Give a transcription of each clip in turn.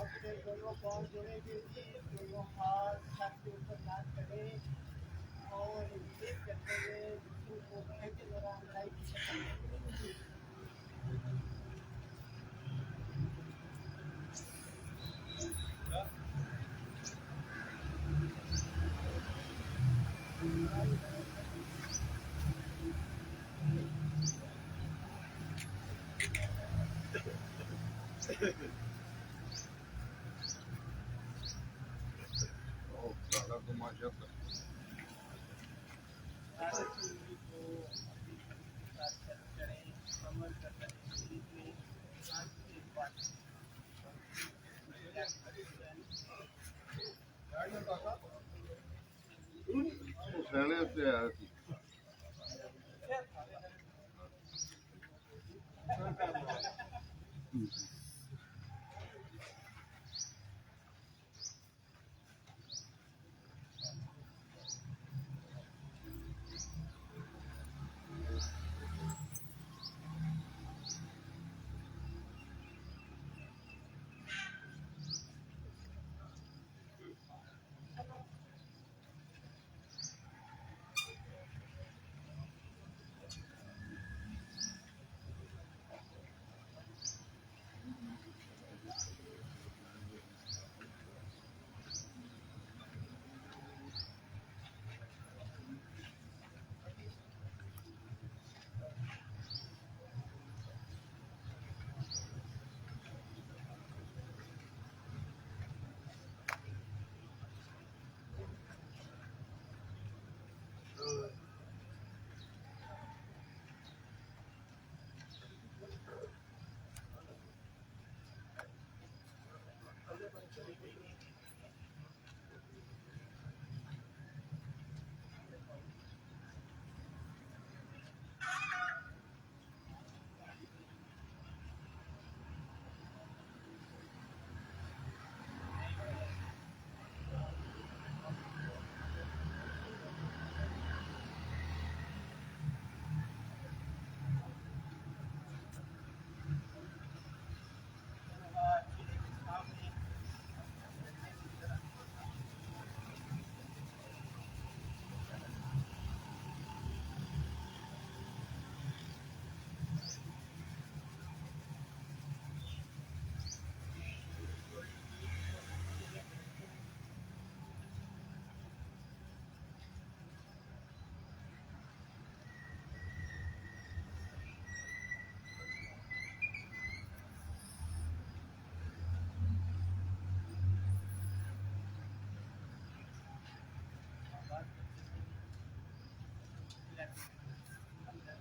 अपने दोनों पाँव जोड़ेंगे जी, दोनों हाथ छाती के ऊपर लाद करें और ये करते हुए घुटनों को खींचे जरा अंगड़ाई की शक्ल में। आगे की उंगली को अपनी छाती के साथ टच करें, कमर का टच शरीर में आंख के पास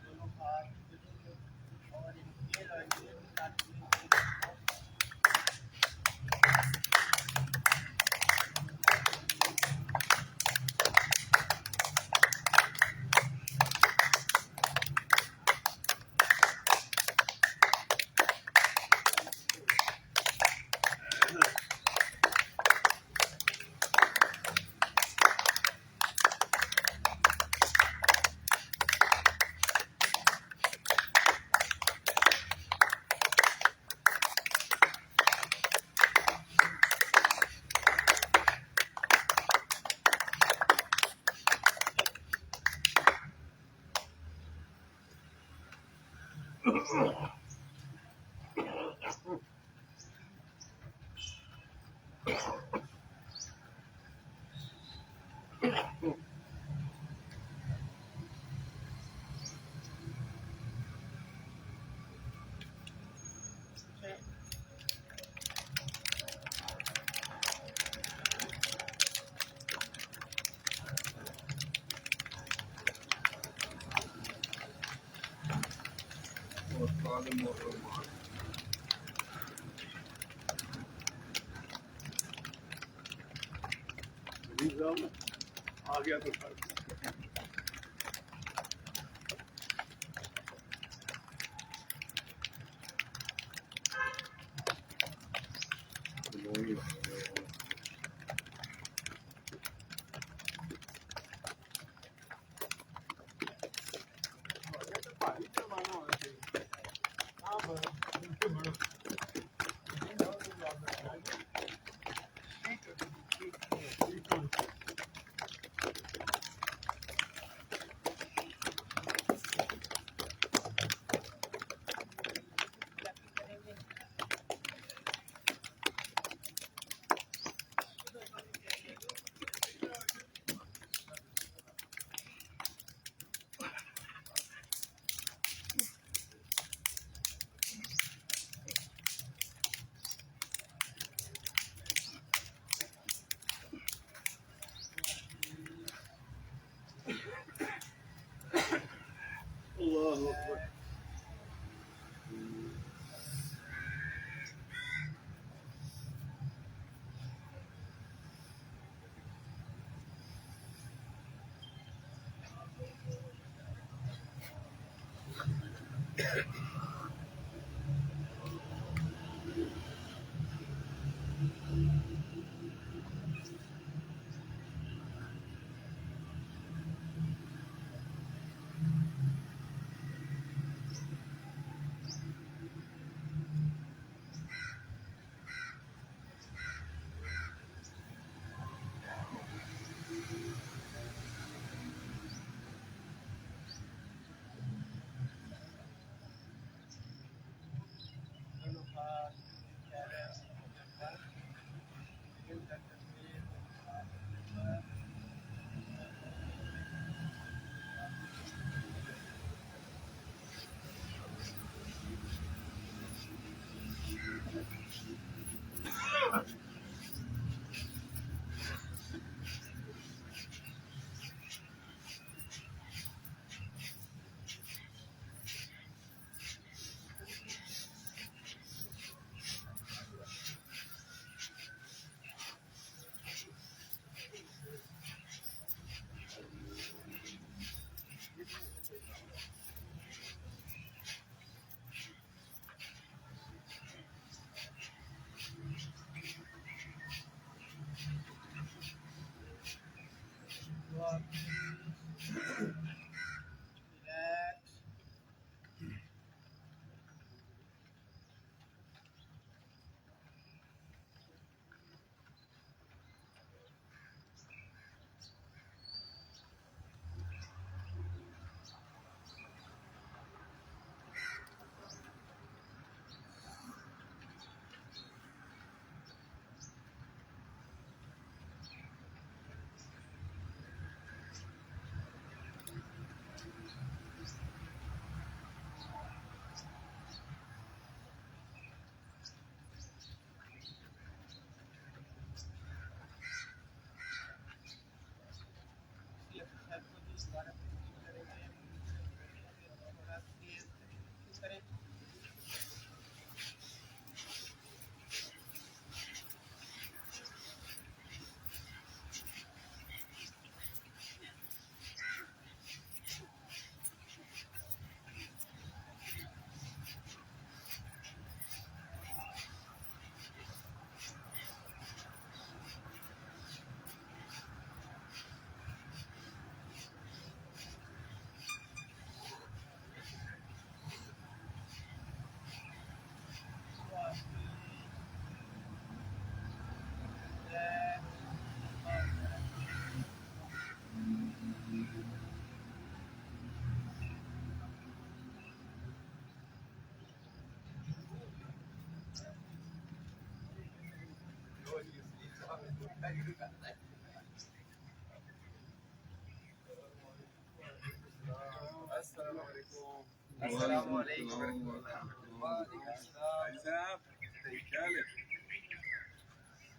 दोनों हाथ और ये आ गया तो पानी जमाना होना चाहिए।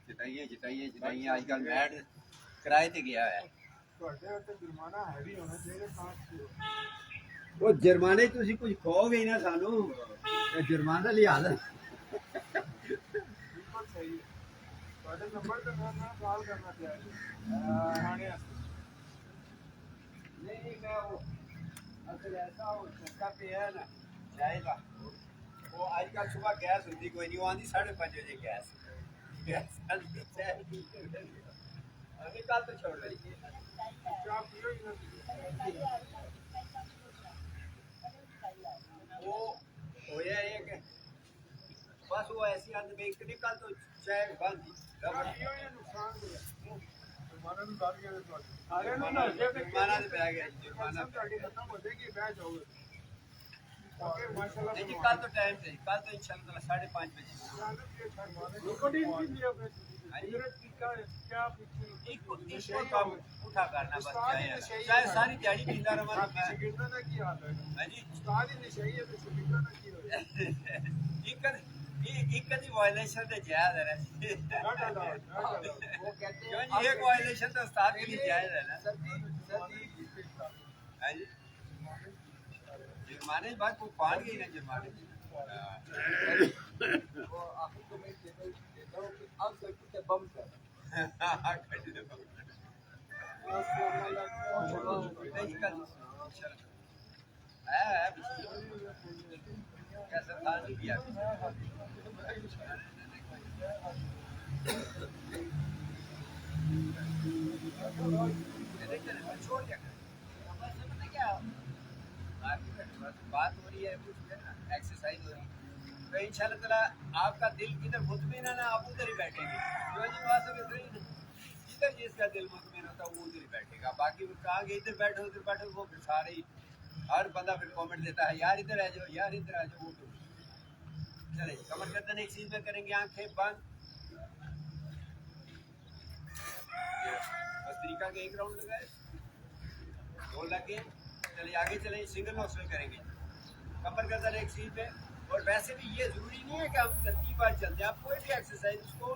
जिताइए जिताइए जिताइए आजकल मैट किराए ते गया है वो जुर्माने तुसी कुछ खोगे ही ना सानू जुर्माना लिया दे नहीं मैं वो असल ऐसा वो चक्का पे है ना जाएगा वो आजकल सुबह गैस होती कोई नहीं वो आंधी 5:30 बजे गैस अभी कल तो छोड़ रही है वो होया एक बस वो ऐसी अंत में एक निकल तो चाय बंद थी जुर्माना तो पै गया जुर्माना नहीं जी कल तो टाइम से कल तो इंशाल्लाह 5:30 बजे इसको कम उठा करना बस चाहे सारी दिहाड़ी नींदा रहा एक कदी वायलेशन तो जायज है ना क्यों जी एक वायलेशन तो उस्ताद के लिए जायज है ना जमाने बाद वो पान गई ना जमाने वो आखिर को मैं देता हूँ कि अब तक के बम कर कैसा था नहीं किया छोड़ दिया क्या बात हो रही है कुछ ना एक्सरसाइज हो रही है तो इंशाल्लाह ताला आपका दिल किधर मुतमिन है ना आप उधर ही बैठेंगे जो जी बात है जिधर जिसका दिल मुतमिन होता है वो उधर ही बैठेगा बाकी वो कहा इधर बैठो वो फिर सारे ही हर बंदा फिर कमेंट देता है यार इधर आ जाओ यार इधर आ जाओ वो तो चले कमर गर्दन एक चीज में करेंगे आंखें बंद बस तरीका के एक राउंड लगाए दो लगे चलिए आगे चले सिंगल नोस्ट्रल करेंगे कमर गर्दन एक सीट पे और वैसे भी ये जरूरी नहीं है कि हम 30 बार चलते हैं आप कोई भी एक्सरसाइज उसको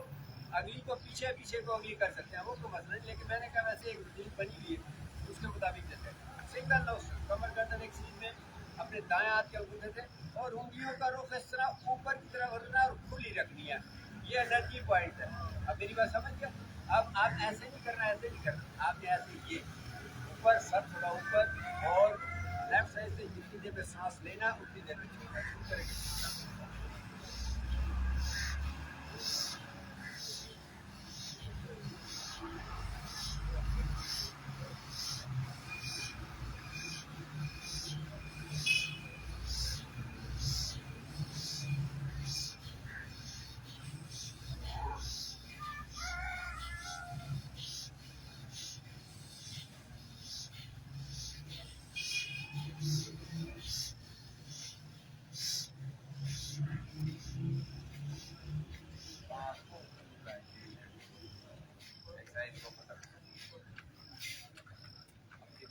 अगली को पीछे को अगली कर सकते हैं वो तो मसला नहीं लेकिन मैंने कहा वैसे एक रूटीन बनी हुई है उसके मुताबिक चलते हैं सिंगल नोस्ट्रल कमर गर्दन एक सीट में अपने दाएं हाथ के अंगूठे थे और उंगलियों का रुख इस तरह ऊपर की तरफ रखना और खुली रखनी है ये एनर्जी पॉइंट है अब मेरी बात समझ गया अब आप ऐसे नहीं करना आपने ऐसे ये ऊपर सर थोड़ा ऊपर और लेफ्ट साइड से जितनी देर में सांस लेना उतनी देर में छोड़ना शुरू करेंगे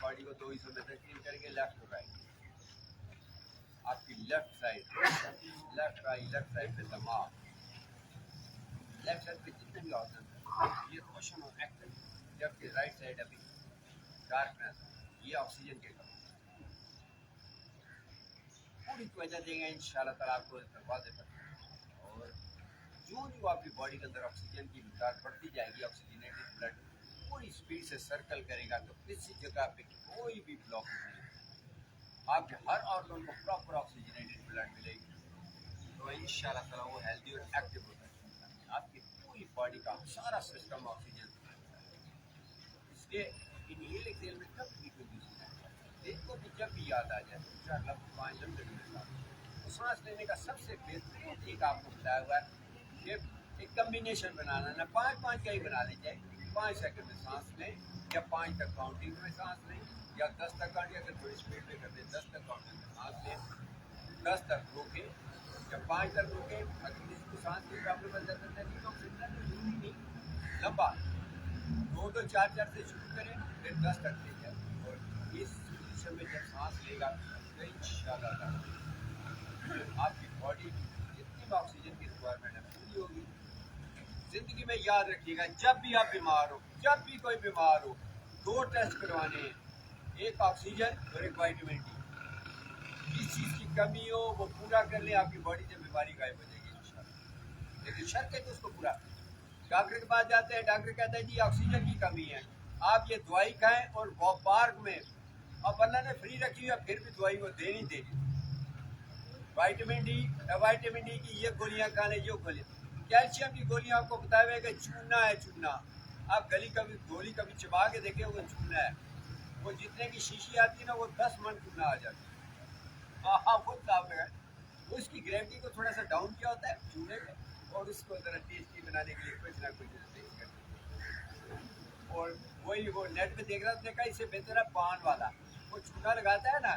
बॉडी को दो हिस्सों में तकसीम करेंगे लेफ्ट और राइट आपकी लेफ्ट साइड पे दिमाग लेफ्ट साइड पे जितने भी ऑर्गन ये रोशन और एक्टिव जबकि राइट साइड अभी डार्कनेस ये ऑक्सीजन के कम पूरी तवज्जो देंगे इंशाल्लाह ताला आपको दरवाजे पर और जो जो आपकी बॉडी के अंदर ऑक्सीजन की मिक़दार बढ़ती जाएगी ऑक्सीजनेटेड ब्लड पूरी स्पीड से सर्कल करेगा तो किसी जगह पे कोई भी ब्लॉक नहीं आपके हर ऑर्गन को प्रॉपर ऑक्सीजनेटेड ब्लड मिलेगी तो इंशाल्लाह ताला वो हेल्दी और एक्टिव होता है आपकी पूरी बॉडी का सारा सिस्टम ऑक्सीजन इसके इनहेल एक्सहेल में कब भी कोई दिन को भी जब भी याद आ जाए 4 लफ्ज़ 5 लफ्ज़ तो सांस लेने का सबसे बेहतरीन तरीका आपको बताया हुआ है कि एक कम्बिनेशन बनाना ना 5-5 का ही बना लीजिए 5 सेकंड में सांस लें या 5 तक काउंटिंग में सांस लें या 10 तक काउंटिंग अगर थोड़ी स्पीड में कर दें 10 तक काउंटिंग में सांस लें 10 तक रोकें या 5 तक रोकें अगर किसी को सांस की प्रॉब्लम बन जाता है नहीं तो जरूरी नहीं लंबा 2-2 4-4 से शुरू करें फिर 10 तक ले जाए और इस पोजीशन में जब सांस लेगा तो इंशाल्लाह आपकी बॉडी जितनी ऑक्सीजन की रिक्वायरमेंट है पूरी होगी जिंदगी में याद रखिएगा जब भी आप बीमार हो जब भी कोई बीमार हो 2 टेस्ट करवाने हैं एक ऑक्सीजन और एक विटामिन डी जिस चीज़ की कमी हो वो पूरा कर ले आपकी बॉडी से बीमारी गायब हो जाएगी इंशाल्लाह लेकिन शर्त है कि उसको पूरा डॉक्टर के पास जाते हैं डॉक्टर कहता है जी ऑक्सीजन की कमी है आप ये दवाई खाएं और पार्क में अब अल्लाह ने फ्री रखी है फिर भी दवाई वो देनी विटामिन डी की ये गोलियां खाने जो गोलियां कैल्शियम की गोलियां आपको बताया हुआ है कि चूना है चूना आप गोली कभी चबा के देखें वो चूना है वो जितने की शीशी आती है ना वो 10 मन चूना आ जाती है हाँ बहुत साफ है उसकी ग्रेविटी को थोड़ा सा डाउन किया होता है चूने में और उसको ज़रा टेस्टी बनाने के लिए कुछ ना कुछ और वही वो नेट पे देख रहा था देखा इससे बेहतर है पान वाला वो चूना लगाता है ना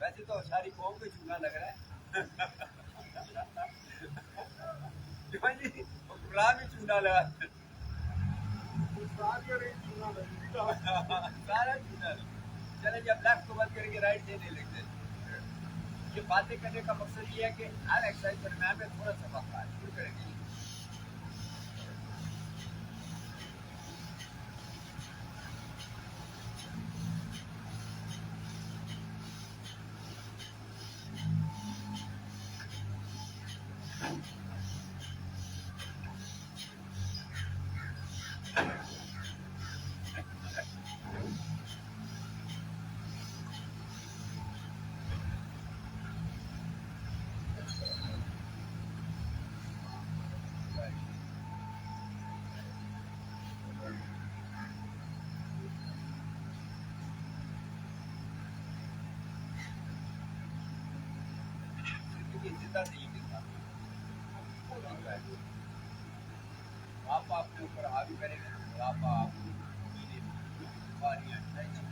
वैसे तो सारी कौम को चूना लग रहा है गुलाब में चूना लगा सारा चूना चले जब लेफ्ट को बंद करके राइट देने लगते ये बातें करने का मकसद ये है कि हर एक्सरसाइज दरम्यान में थोड़ा सा वक्त शुरू करेंगे जिंदा दिली के साथ आप अपने ऊपर हावी करेंगे तो बुढ़ापा आपको बीमारियां टेंशन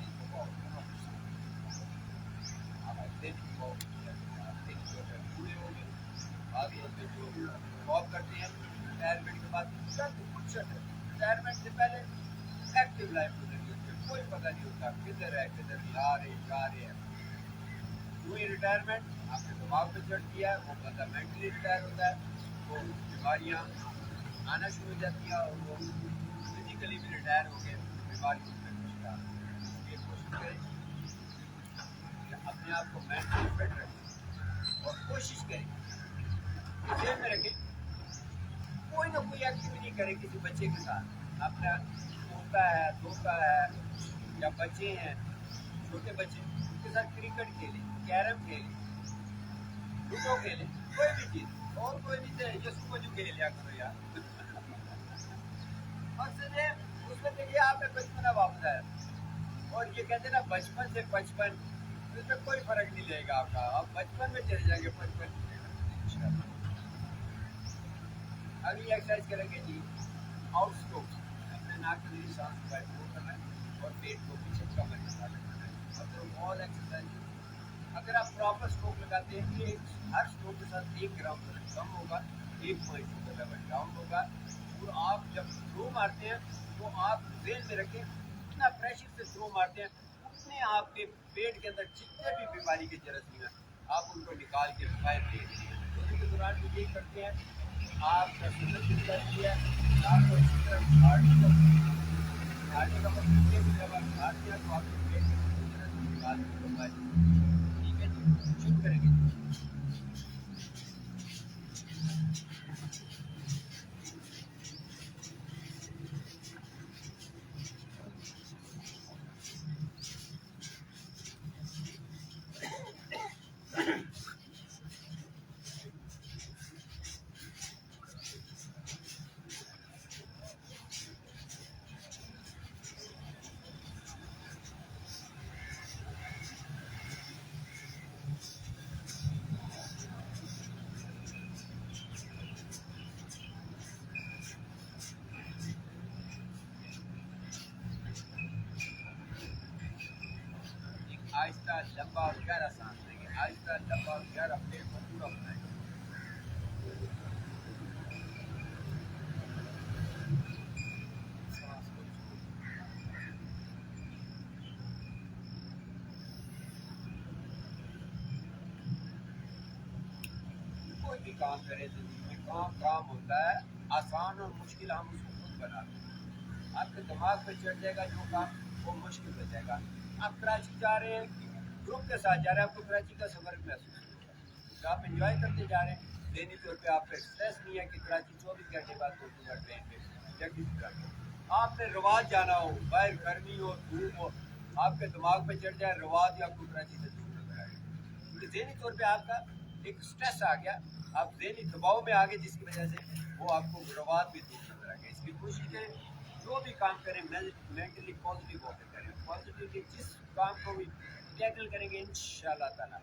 आप पूरे हो गए आगे होते जो जॉब करते हैं रिटायरमेंट के बाद कुछ रिटायरमेंट से पहले एक्टिव लाइफ गुजरती है कोई पता नहीं होता किधर है किधर जा रहे हैं वही रिटायरमेंट आपके दिमाग पे चढ़ दिया वो बंदा मेंटली रिटायर होता है वो बीमारियाँ आना शुरू हो जाती है और वो फिजिकली भी रिटायर हो गए बीमारियों में ये कोशिश करें कि अपने आप को मेंटली फिट रखें और कोशिश करें जेल में रखें कोई ना कोई एक्टिविटी करें किसी बच्चे के साथ अपना पोता है दोता है या बच्चे हैं छोटे बच्चे उनके साथ क्रिकेट खेलें कैरम खेलें लूडो खेलें कोई भी चीज़ और कोई भी चीज़ जो सुबह जो खेल लिया करो यार मकसद है उसमें देखिए आपने बचपना वापस आया और ये कहते हैं ना बचपन से बचपन उसमें कोई फर्क नहीं लगेगा आपका आप बचपन में चले जाएंगे बचपन अगली एक्सरसाइज करेंगे जी आउट स्ट्रोक अपने नाक के लिए सांस को कंट्रोल करना है और पेट को पीछे कमर के साथ रखना है मतलब ऑल एक्सरसाइज अगर आप प्रॉपर स्ट्रोक लगाते हैं कि हर स्ट्रोक के साथ 1 ग्राम कम होगा 1 पॉइंट का लेवल डाउन होगा और आप जब थ्रो मारते हैं तो आप जेल में रखें इतना प्रेशर से थ्रो मारते हैं उतने आपके पेट के अंदर जितने भी बीमारी के जरासीम हैं आप उनको निकाल के बाहर दे देंगे तो उसके दौरान भी ये करते हैं आपका सुंदर चिंता है आपको इसी तरह हार्टी का मतलब ये भी जब आप हारते हैं तो आपके पेट के अंदर जरासीम निकाल के बाहर ठीक है जी शुरू करेंगे आहिस्ता लंबा और गहरा सांस लेंगे आहिस्ता लंबा और गहरा पेट को पूरा बनाएंगे कोई भी काम करें जिंदगी में काम होता है आसान और मुश्किल हम उसको खुद बनाते हैं आपके दिमाग पे चढ़ जाएगा जो काम वो मुश्किल हो जाएगा आप कराची जा रहे हैं ग्रुप के साथ जा रहे हैं आपको कराची का सफर महसूस होगा तो आप इंजॉय करते जा रहे हैं दैनिक तौर पे आपका स्ट्रेस नहीं है कि कराची 24 घंटे बाद पहुंचूंगा ट्रेन पे या किसी तरह आपने रवाज जाना हो बाहर गर्मी हो धूप हो आपके दिमाग पे चढ़ जाए रवाज ही आपको कराची से दूर नजर आए क्योंकि दैनिक तौर पर आपका एक स्ट्रेस आ गया आप दैनिक दबाव में आ गए जिसकी वजह से वो आपको रवाज भी दूर नजर आ गया इसकी कोशिश करें जो भी काम करें मेंटली पॉजिटिव होकर करें पॉजिटिवली जिस काम को भी टैकल करेंगे इंशाल्लाह ताला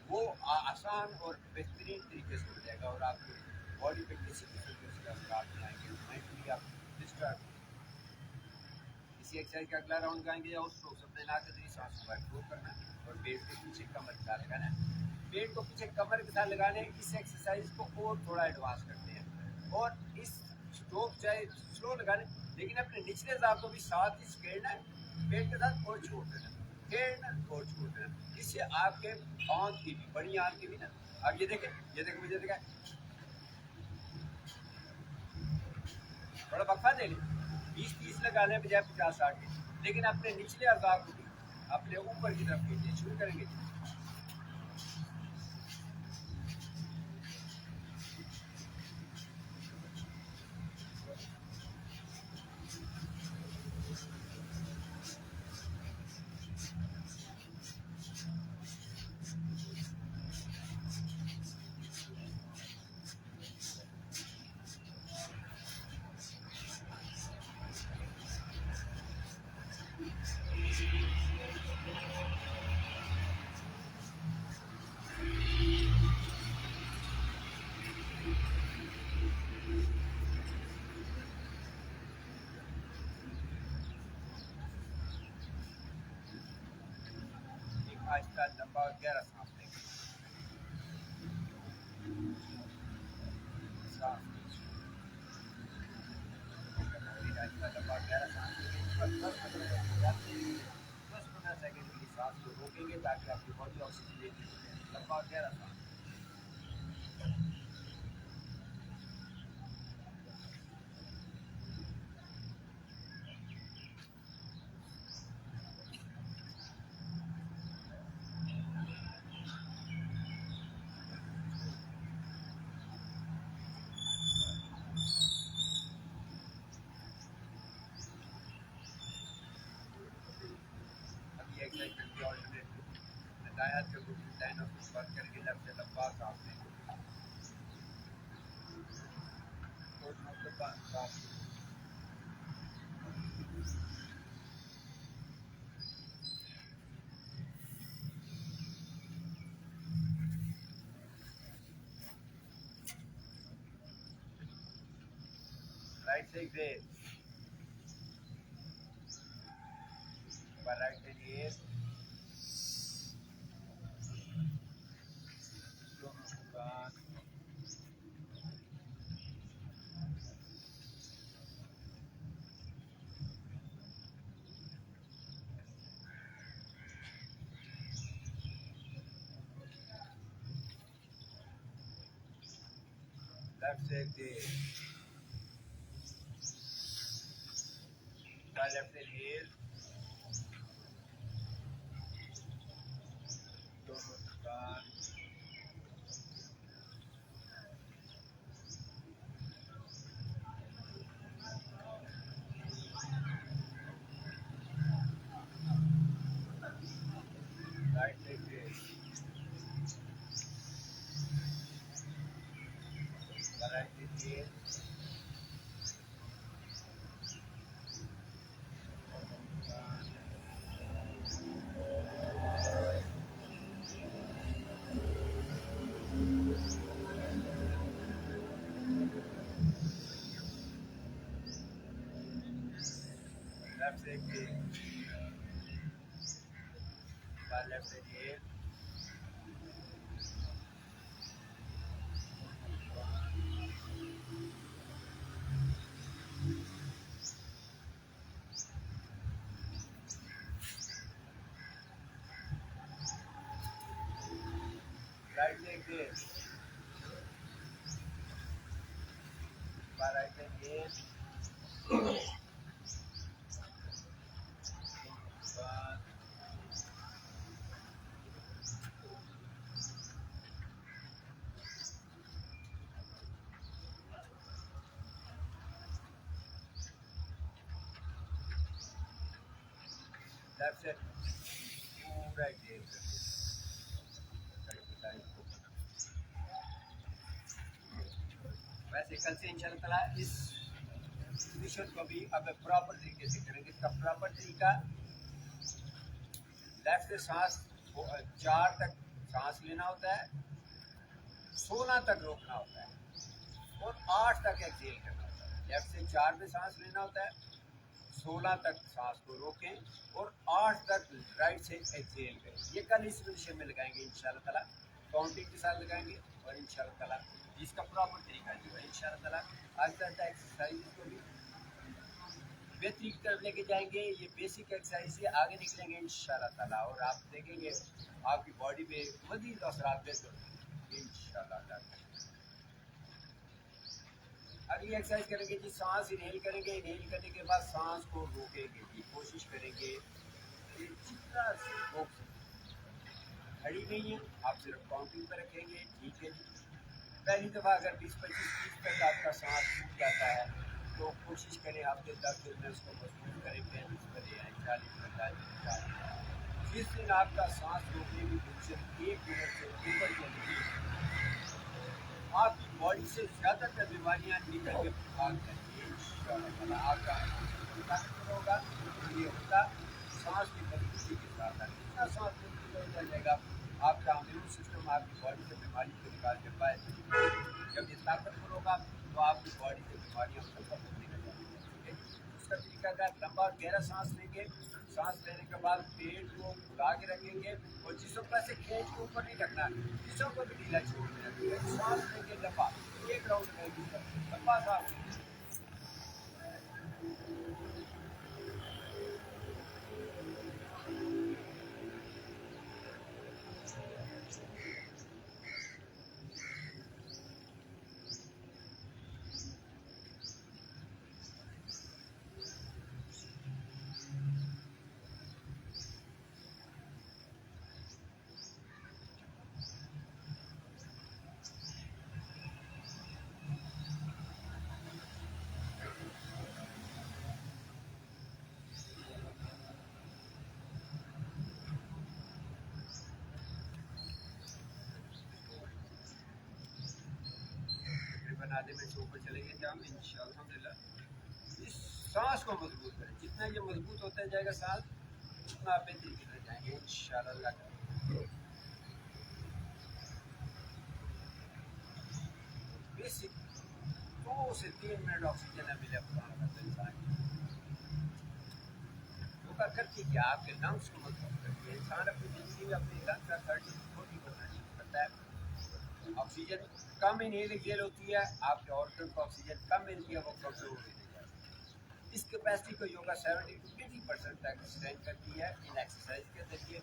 वो आसान और बेहतरीन तरीके से हो जाएगा और आपकी बॉडी पे किसी किस्म के उसका असर नहीं आएंगे मेंटली आप डिस्टर्ब इसी एक्सरसाइज का अगला राउंड गाएंगे या उसको अपने नाक से सांस को कंट्रोल करना और पेट के पीछे कमर के साथ लगाना पेट को पीछे कमर के साथ लगाने इस एक्सरसाइज को और थोड़ा एडवांस करते हैं और इस स्ट्रोक चाहे स्लो लगाने लेकिन अपने निचले दांत को भी साथ ही छेड़ना है पेट के साथ और छोड़ देना छेड़ना और छोड़ देना इससे आपके आंख की भी बड़ी आंख की भी ना अब ये देखें मुझे देखा थोड़ा वक्फा दे लें 20-30 लगाने बजाय 50-60 लेकिन अपने निचले अज़ा को भी अपने ऊपर की तरफ खींचे शुरू करेंगे आहिस्ता लंबा और गहरा सांस लेंगे। सांस फिर आहिस्ता लंबा और गहरा सांस लेंगे। इस पर 10-15 सेकंड के लिए सांस को रोकेंगे ताकि आपकी बॉडी ऑक्सीजन लंबा और गहरा सांस। अभी एक्सरसाइज करके ऑल्टरनेट दाएं हाथ के ग्रुप दाएं हाथ को बंद करके लेफ्ट से लंबा सांस लेंगे। सांस राइट से एक्सेल राइट से इंहेल दोनों कान लेफ्ट से एक्सेल लेफ्ट से इंहेल दोनों कान राइट से एक्सेल राइट से इंहेल लेफ्ट से एक्सेल लेफ्ट से इंहेल राइट से एक्सेल राइट से इंहेल लेफ्ट से पूरा एक्सेल वैसे कल से इंशाल्लाह ताला इस पोजीशन को भी अब प्रॉपर तरीके से करेंगे। इसका प्रॉपर तरीका लेफ्ट से सांस 4 तक सांस लेना होता है, 16 तक रोकना होता है और 8 तक एक्सेल करना होता है। लेफ्ट से 4 में सांस लेना होता है, 16 तक सांस को रोकें और 8 तक राइट से एक्सेल करें। ये कल इस पोजीशन में लगाएंगे इंशाल्लाह ताला, काउंटिंग के साथ लगाएंगे और इंशाल्लाह ताला इसका प्रॉपर तरीका जो है इंशाल्लाह ताला आहिस्ता आहिस्ता एक्सरसाइज को भी बेहतरीन की तरफ लेके जाएंगे। ये बेसिक एक्सरसाइज से आगे निकलेंगे इंशाल्लाह ताला और आप देखेंगे आपकी बॉडी में मज़ीद असरात बेहतर होंगे इंशाल्लाह ताला। अगली एक्सरसाइज करेंगे जी, सांस इनहेल करेंगे, इनहेल करने के बाद सांस को रोकेंगे जी, कोशिश करेंगे जितना रोक खड़ी नहीं है आप सिर्फ काउंटिंग पर रखेंगे, ठीक है जी। पहली दफ़ा अगर 20-25-30 तक आपका सांस टूट जाता है तो कोशिश करें आपके 10 दिन में उसको मजबूत करें, 35 पर ले आए, 40-45। जिस दिन आपका सांस रोकने की पोजीशन 1 मिनट से ऊपर चलेगी आपकी बॉडी से ज़्यादातर बीमारियाँ निकल के भाग जाएंगी इंशाल्लाह। आपका ताकतवर होगा ये होगा सांस की मजबूती के साथ। जितना सांस मजबूत हो जाएगा आपका इम्यून सिस्टम आपकी बॉडी से बीमारी को निकाल के पाए। जब ये ताकतवर होगा तो आपकी बॉडी से बीमारियाँ खत्म होने लग जाएंगी। उसका तरीका क्या, लंबा और गहरा सांस लेंगे, सांस लेने के बाद पेट को फुला के रखेंगे और जिसम को ऐसे खींच के ऊपर नहीं रखना, जिसम को भी ढीला छोड़ देना। सांस लेंगे लंबा, एक राउंड में लंबा सांस लेंगे। आधे मिनट से ऊपर चलेंगे तो हम इंशाअल्लाह अल्हम्दुलिल्लाह इस सांस को मजबूत करें। जितना ये मजबूत होता जाएगा सांस, उतना आप बेहतरीन करते जाएंगे इंशाअल्लाह। बेसिक 2 से 3 मिनट ऑक्सीजन मिले अपना इंसान योगा करके क्या आपके लंग्स को मजबूत करती है। इंसान अपनी जिंदगी में अपनी लंग्स का 30-40 कोशिश करता है। ऑक्सीजन कम इनहेल होती है, आपके ऑर्गन को ऑक्सीजन कम मिलती है, वो कमजोर होते जाते हैं। इस कैपेसिटी को योगा 70 to 80% तक एक्सटेंड करती है इन एक्सरसाइज के जरिए।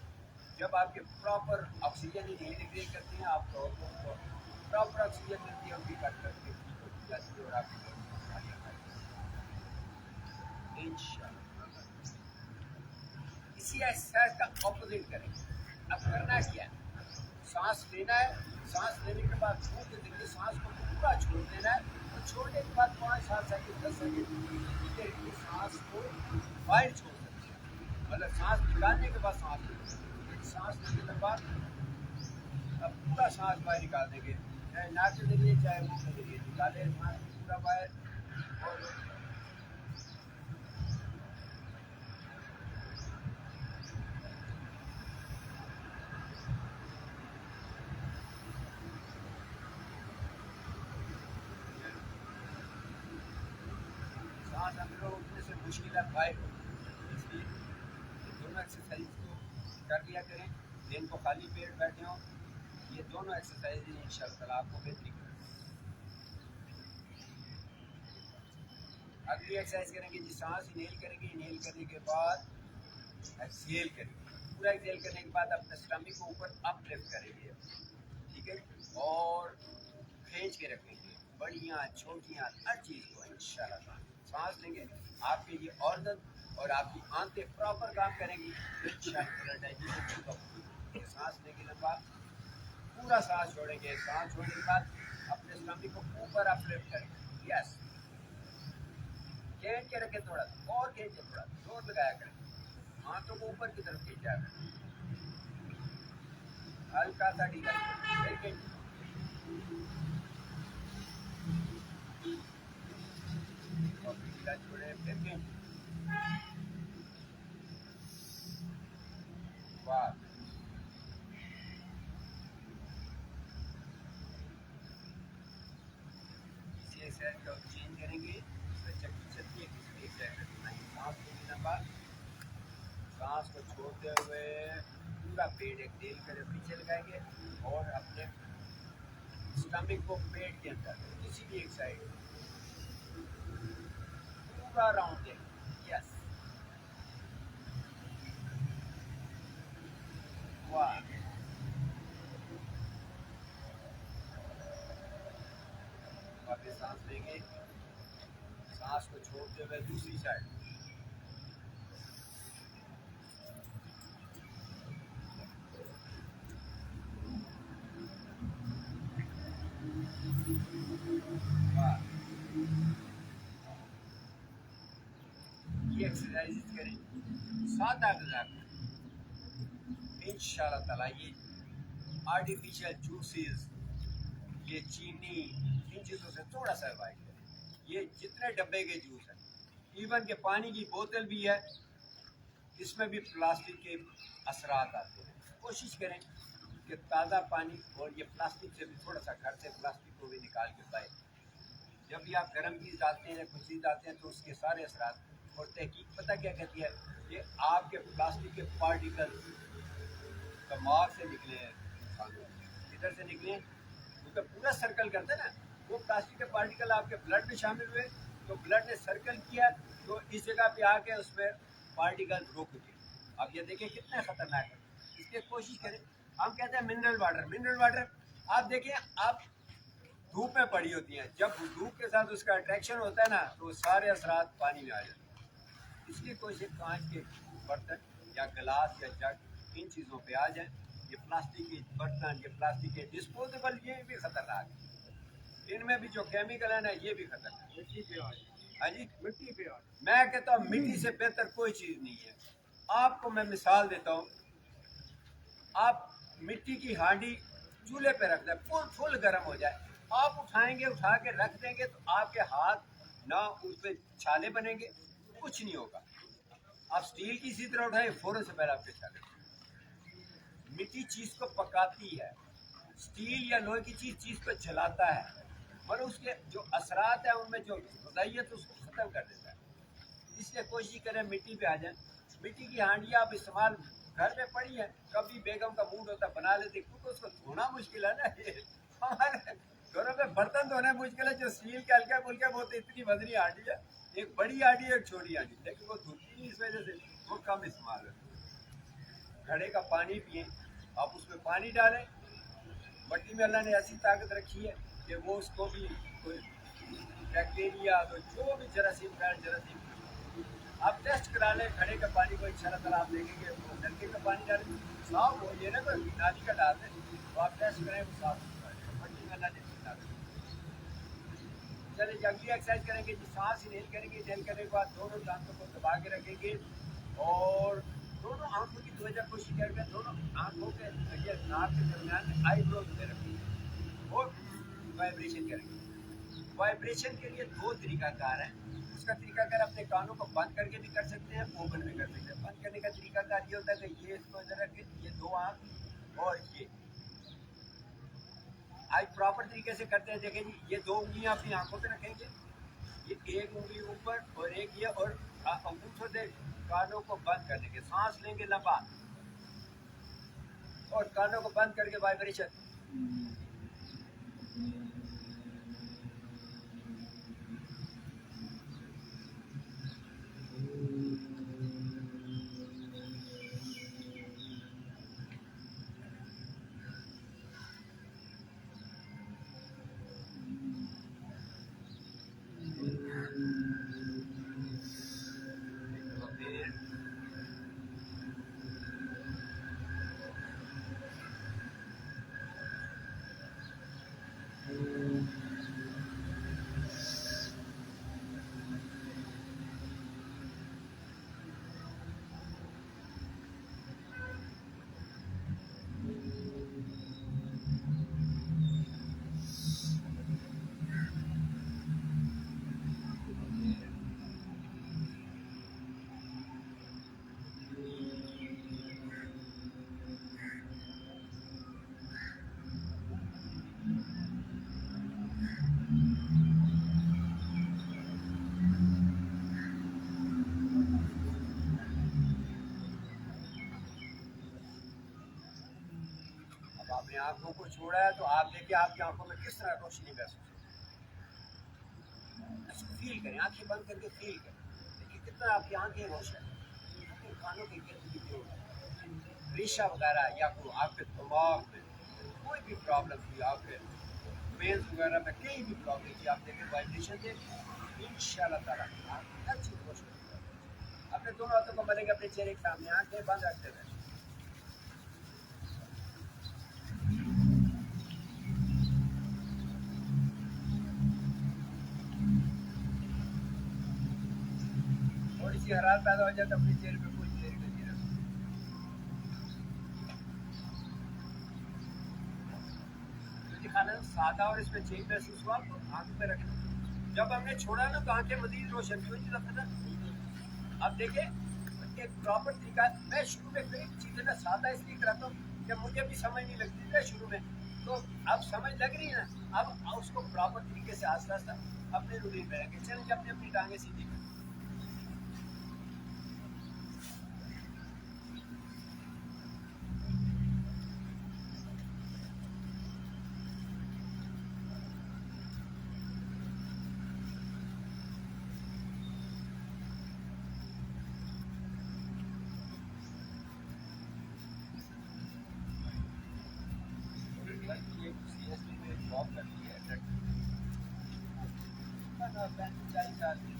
जब आपके प्रॉपर ऑक्सीजन इनहेल करते हैं, आपके ऑर्गन को प्रॉपर ऑक्सीजन मिलती है, उनकी कट करके ठीक होती जाती है और आपकी इंशाअल्लाह। इसी एक्सरसाइज का ऑपोजिट करेंगे। अब करना क्या है, सांस लेना है, सांस लेने के बाद छोड़ देंगे, सांस को पूरा छोड़ देना है और छोड़ने के बाद 5-7 सेकंड 10 सेकंड सांस को बाहर छोड़ सकते हैं। मतलब सांस निकालने के बाद सांस लेने के बाद अब पूरा सांस बाहर निकाल देंगे, चाहे नाक के जरिए चाहे मुंह के जरिए निकाले सांस पूरा बाहर। और सांस अंदर उठने से मुश्किल बाहर हो, इसलिए दोनों एक्सरसाइज को कर लिया करें। दिन को खाली पेट बैठे हों, ये दोनों एक्सरसाइज इंशाअल्लाह आपको बेहतरी करें। अगली एक्सरसाइज करेंगे जी, सांस इनहेल करेंगे, इनहेल करने के बाद एक्सहेल करेंगे। पूरा एक्सहेल करने के बाद अपने स्टमक को ऊपर अपलिफ्ट करेंगे, ठीक है, और खींच के रखेंगे बड़ियाँ छोटियाँ हर चीज़ को इंशाअल्लाह। सांस लेंगे, आपके ये ऑर्गन और आपकी आंतें प्रॉपर काम करेंगी इंशाअल्लाह। सांस लेंगे लंबा, पूरा सांस छोड़ेंगे, सांस छोड़ने के बाद अपने स्टमक को ऊपर अपलिफ्ट करेंगे। यस, खींच के रखें, थोड़ा और खींचे, थोड़ा जोर लगाया करें, हाथों को ऊपर की तरफ खींचा करें, हल्का सा ढीला फिर छोड़े, फिर वाह। इसी एक्सरसाइज को चेंज करेंगे, चलती है किसी एक सांस लेने के बाद सांस को छोड़ते हुए पूरा पेट एक्सहेल कर पीछे लगाएंगे और अपने स्टमक को पेट के अंदर किसी भी एक साइड पूरा राउंड देंगे। यस, वाह। वापस सांस लेंगे, सांस को छोड़ते हुए दूसरी साइड, ये एक्सरसाइज करें 7-8 हज़ार इंशाअल्लाह ताला। ये आर्टिफिशियल जूसेस, ये चीनी, इन चीज़ों से थोड़ा सा अवॉइड करें। ये जितने डब्बे के जूस हैं, इवन के पानी की बोतल भी है, इसमें भी प्लास्टिक के असरात आते हैं। कोशिश करें कि ताज़ा पानी, और ये प्लास्टिक से भी थोड़ा सा घर से प्लास्टिक को भी निकाल के पाए। जब भी आप गर्म चीज़ डालते हैं या कुछ चीज़ डालते हैं तो उसके सारे असरात और तहकीक पता क्या कहती है, ये आपके प्लास्टिक के पार्टिकल दिमाग से निकले हैं, इधर से निकले तो पूरा सर्कल करते हैं ना, वो प्लास्टिक के पार्टिकल आपके ब्लड में शामिल हुए, तो ब्लड ने सर्कल किया तो इस जगह पे आके उसमें पार्टिकल रोक दिए। अब ये देखिए कितने खतरनाक है, इसकी कोशिश करें। हम कहते हैं मिनरल वाटर आप देखिए, आप धूप में पड़ी होती हैं, जब धूप के साथ उसका अट्रैक्शन होता है ना तो सारे असरात पानी में आ जाते हैं। इसलिए कोशिश कांच के बर्तन या गिलास या जग इन चीज़ों पे आ जाए। ये प्लास्टिक के बर्तन, ये प्लास्टिक के डिस्पोजेबल, ये भी खतरनाक है, इनमें भी जो केमिकल है ना ये भी खतरनाक है। मिट्टी पे आज, हाँ जी, मिट्टी पे आज। मैं कहता हूँ मिट्टी से बेहतर कोई चीज़ नहीं है। आपको मैं मिसाल देता हूँ, आप मिट्टी की हांडी चूल्हे पे रख दें, फुल गर्म हो जाए, आप उठाएंगे, उठा के रख देंगे तो आपके हाथ ना उस पर छाले बनेंगे, कुछ नहीं होगा। आप स्टील की इसी तरह उठाएं, फौरन से पहले आपके छाले। मिट्टी चीज को पकाती है, स्टील या लोहे की चीज को जलाता है, पर उसके जो असरात है उनमें जो गजाइयत उसको खत्म कर देता है। इसलिए कोशिश करें मिट्टी पे आ जाए। मिट्टी की हांडियाँ आप इस्तेमाल घर में पड़ी है, कभी बेगम का मूड होता है बना लेते, क्योंकि उसको धोना मुश्किल है ना। ये हमारे घरों में बर्तन धोना मुश्किल है, जो स्टील के हल्का फुल्का वो तो इतनी वजनी हांडी है, एक बड़ी हांडी है एक छोटी हांडी, लेकिन वो धुलती नहीं, इस वजह से वो कम इस्तेमाल है। घड़े का पानी पिए, आप उसमें पानी डालें, मट्टी में अल्लाह ने ऐसी ताकत रखी है कि वो उसको भी कोई बैक्टीरिया तो जो भी जरासीम आप टेस्ट करा लें। घड़े का पानी को इंशाल्लाह ताला आप देखेंगे, नलके का पानी डालें साफ हो, ये ना कोई नाली का डाल दें, तो आप टेस्ट करें वो साफ होगा, मट्टी में ना डालें। चलिए अगली एक्सरसाइज करेंगे जी, सांस इनहेल करेंगे, इनहेल करने के बाद दोनों दांतों को दबा के रखेंगे और दोनों आंखों की तवज्जो कोशिश करके दोनों आंखों के नाक के दरमियान आईब्रोज में रखेंगे और वाइब्रेशन करेंगे। वाइब्रेशन के लिए दो तरीकाकार है। उसका तरीकाकार अपने कानों को बंद करके भी कर सकते हैं, ओपन भी कर सकते हैं। बंद करने का तरीकाकार ये होता है कि ये इसको इधर रखें, ये दो आंख और ये आज प्रॉपर तरीके से करते हैं। देखें जी, ये दो उंगलियां अपनी आंखों पे रखेंगे, ये एक उंगली ऊपर और एक ये, और अंगूठों से कानों को बंद करने के, सांस लेंगे लंबा और कानों को बंद करके वाइब्रेशन। आपने आंखों को छोड़ा है तो आप देखिए आपकी आंखों में किस तरह रोशनी महसूस होती है। इसको फील करें, आंखें बंद करके फील करें, देखिए कितना आपकी आंखें रोशन है। आपके कानों के गिर्द जो रेशा वगैरह या कोई आपके दिमाग में कोई भी प्रॉब्लम थी, आपके वेन्स वगैरह में कहीं भी प्रॉब्लम थी, आप देखें वाइब्रेशन से इंशाल्लाह ताला हर चीज़ रोशन होगी। अपने दोनों हाथों को मलेंगे अपने चेहरे के सामने, आंखें बंद रखते हुए। थोड़ी सी हरारत पैदा हो जाए तो अपने चेहरे पे कोई चेहरे पे नहीं रखो। खाना सादा और इसमें चेंज महसूस हुआ तो आंख पे रखना। जब हमने छोड़ा ना तो आंखें मजीद रोशन हुई थी। अब देखिए एक प्रॉपर तरीका, मैं शुरू में कई चीजें ना सादा इसलिए कराता हूँ कि मुझे भी समझ नहीं लगती थी शुरू में, तो अब समझ लग रही है ना, अब उसको प्रॉपर तरीके से आस्ता आस्ता अपने रूटीन में रखें। चलें अपनी अपनी टांगे सीधी जॉब करती है 35-40 साल की।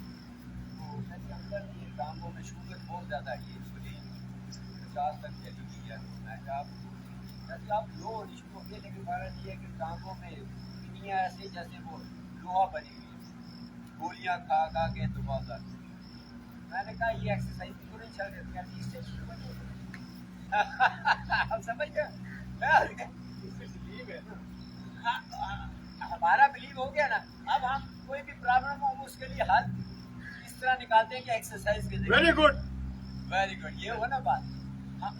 तो कहती अंदर ये टांगों में शुगर बहुत ज़्यादा है, इंसुलिन 50 तक चली गई है। मैं कहा आप लो इसको के, लेकिन कारण ये है कि टांगों में पिनियाँ ऐसे जैसे वो लोहा बनी हुई है, गोलियाँ खा खा के तो बहुत ज़्यादा। मैंने कहा ये एक्सरसाइज क्यों नहीं चल रही है, इससे शुरू बनी आप समझ गए? हमारा बिलीव हो गया ना, अब हम कोई भी प्रॉब्लम हो उसके लिए हल इस तरह निकालते हैं कि एक्सरसाइज के जरिए। Very good. ये हो ना बात। हाँ,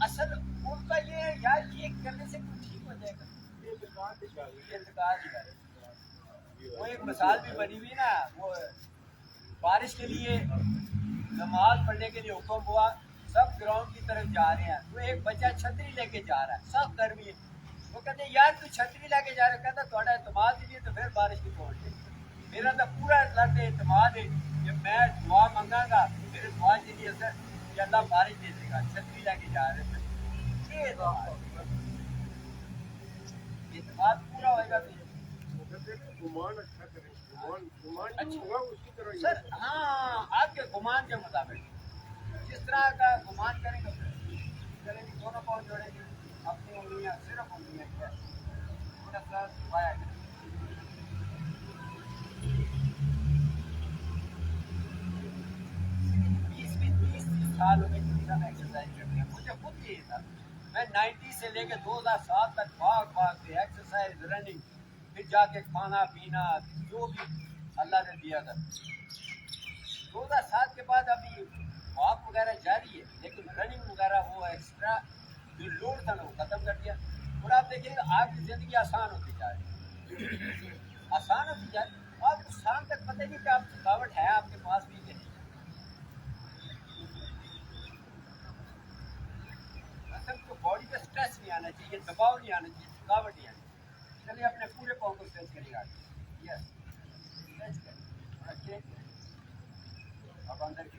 असल उनका ये है यार, ये करने से कुछ ठीक हो जाएगा, ये इंतकाल ही कर। वो एक मिसाल भी बनी हुई ना, वो बारिश के लिए नमाज पढ़ने के लिए हुक्म हुआ, सब ग्राउंड की तरफ जा रहे हैं, तो एक बच्चा छतरी लेके जा रहा है, सब गर्मी है। वो कहते यार तू छतरी लेके जा रहा है, कहता थोड़ा एतमाद नहीं है तो फिर बारिश की पहुंच गई। मेरा तो पूरा लग एतमाद है कि मैं दुआ मांगागा, मेरे दुआ के लिए सर कि अल्लाह बारिश दे देगा, छतरी लेके जा रहे हैं, ये एतमाद पूरा होएगा। गुमान अच्छा करें, गुमान जो होगा उसकी तरह ही सर हाँ, आपके गुमान के मुताबिक जिस तरह का गुमान करेंगे चलेंगे, दोनों पाँव जोड़ेंगे, अपनी उंगलियां सिर्फ उंगलियां थोड़ा सा दबाया करें। 20-30 साल हो गए हम एक्सरसाइज करते हैं, मुझे खुद यही था। मैं 90 से लेकर 2007 तक भाग के एक्सरसाइज, रनिंग, फिर जाके खाना पीना जो भी अल्लाह ने दिया था। 2007 के बाद अभी वॉक वगैरह जारी है, लेकिन रनिंग वगैरह वो एक्स्ट्रा जो लोड था ना वो खत्म कर दिया। और आप देखिएगा आपकी ज़िंदगी आसान होती जा रही है, आसान होती जा रही है। आपको शाम तक पता नहीं कि आप थकावट है आपके पास भी कि नहीं। मतलब तो बॉडी पे स्ट्रेस नहीं आना चाहिए, दबाव नहीं आना चाहिए, थकावट नहीं आनी चाहिए। चलिए अपने पूरे पाँव को स्ट्रेच करिएगा, यस स्ट्रेच करिए, अब अंदर की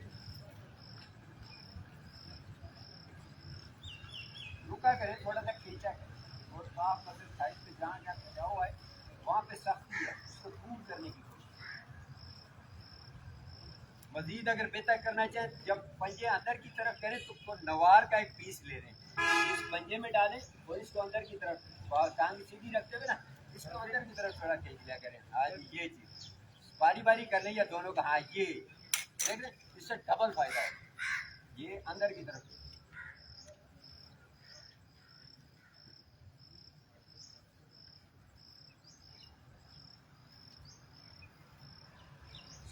रुका करें, थोड़ा सा खींचा करें और आप मतलब साइड पे जहाँ जहाँ खिंचाव है वहाँ पे सख्ती है, उसको दूर करने की कोशिश। मजीद अगर बेहतर करना चाहें, जब पंजे अंदर की तरफ करें तो नवार का एक पीस ले लें, इस पंजे में डालें और इसको अंदर की तरफ टांग सीधी रखते हुए ना इसको अंदर की तरफ थोड़ा खींच लिया करें। आज ये चीज़ बारी बारी कर लें या दोनों का, हाँ ये देख लें, इससे डबल फायदा है। ये अंदर की तरफ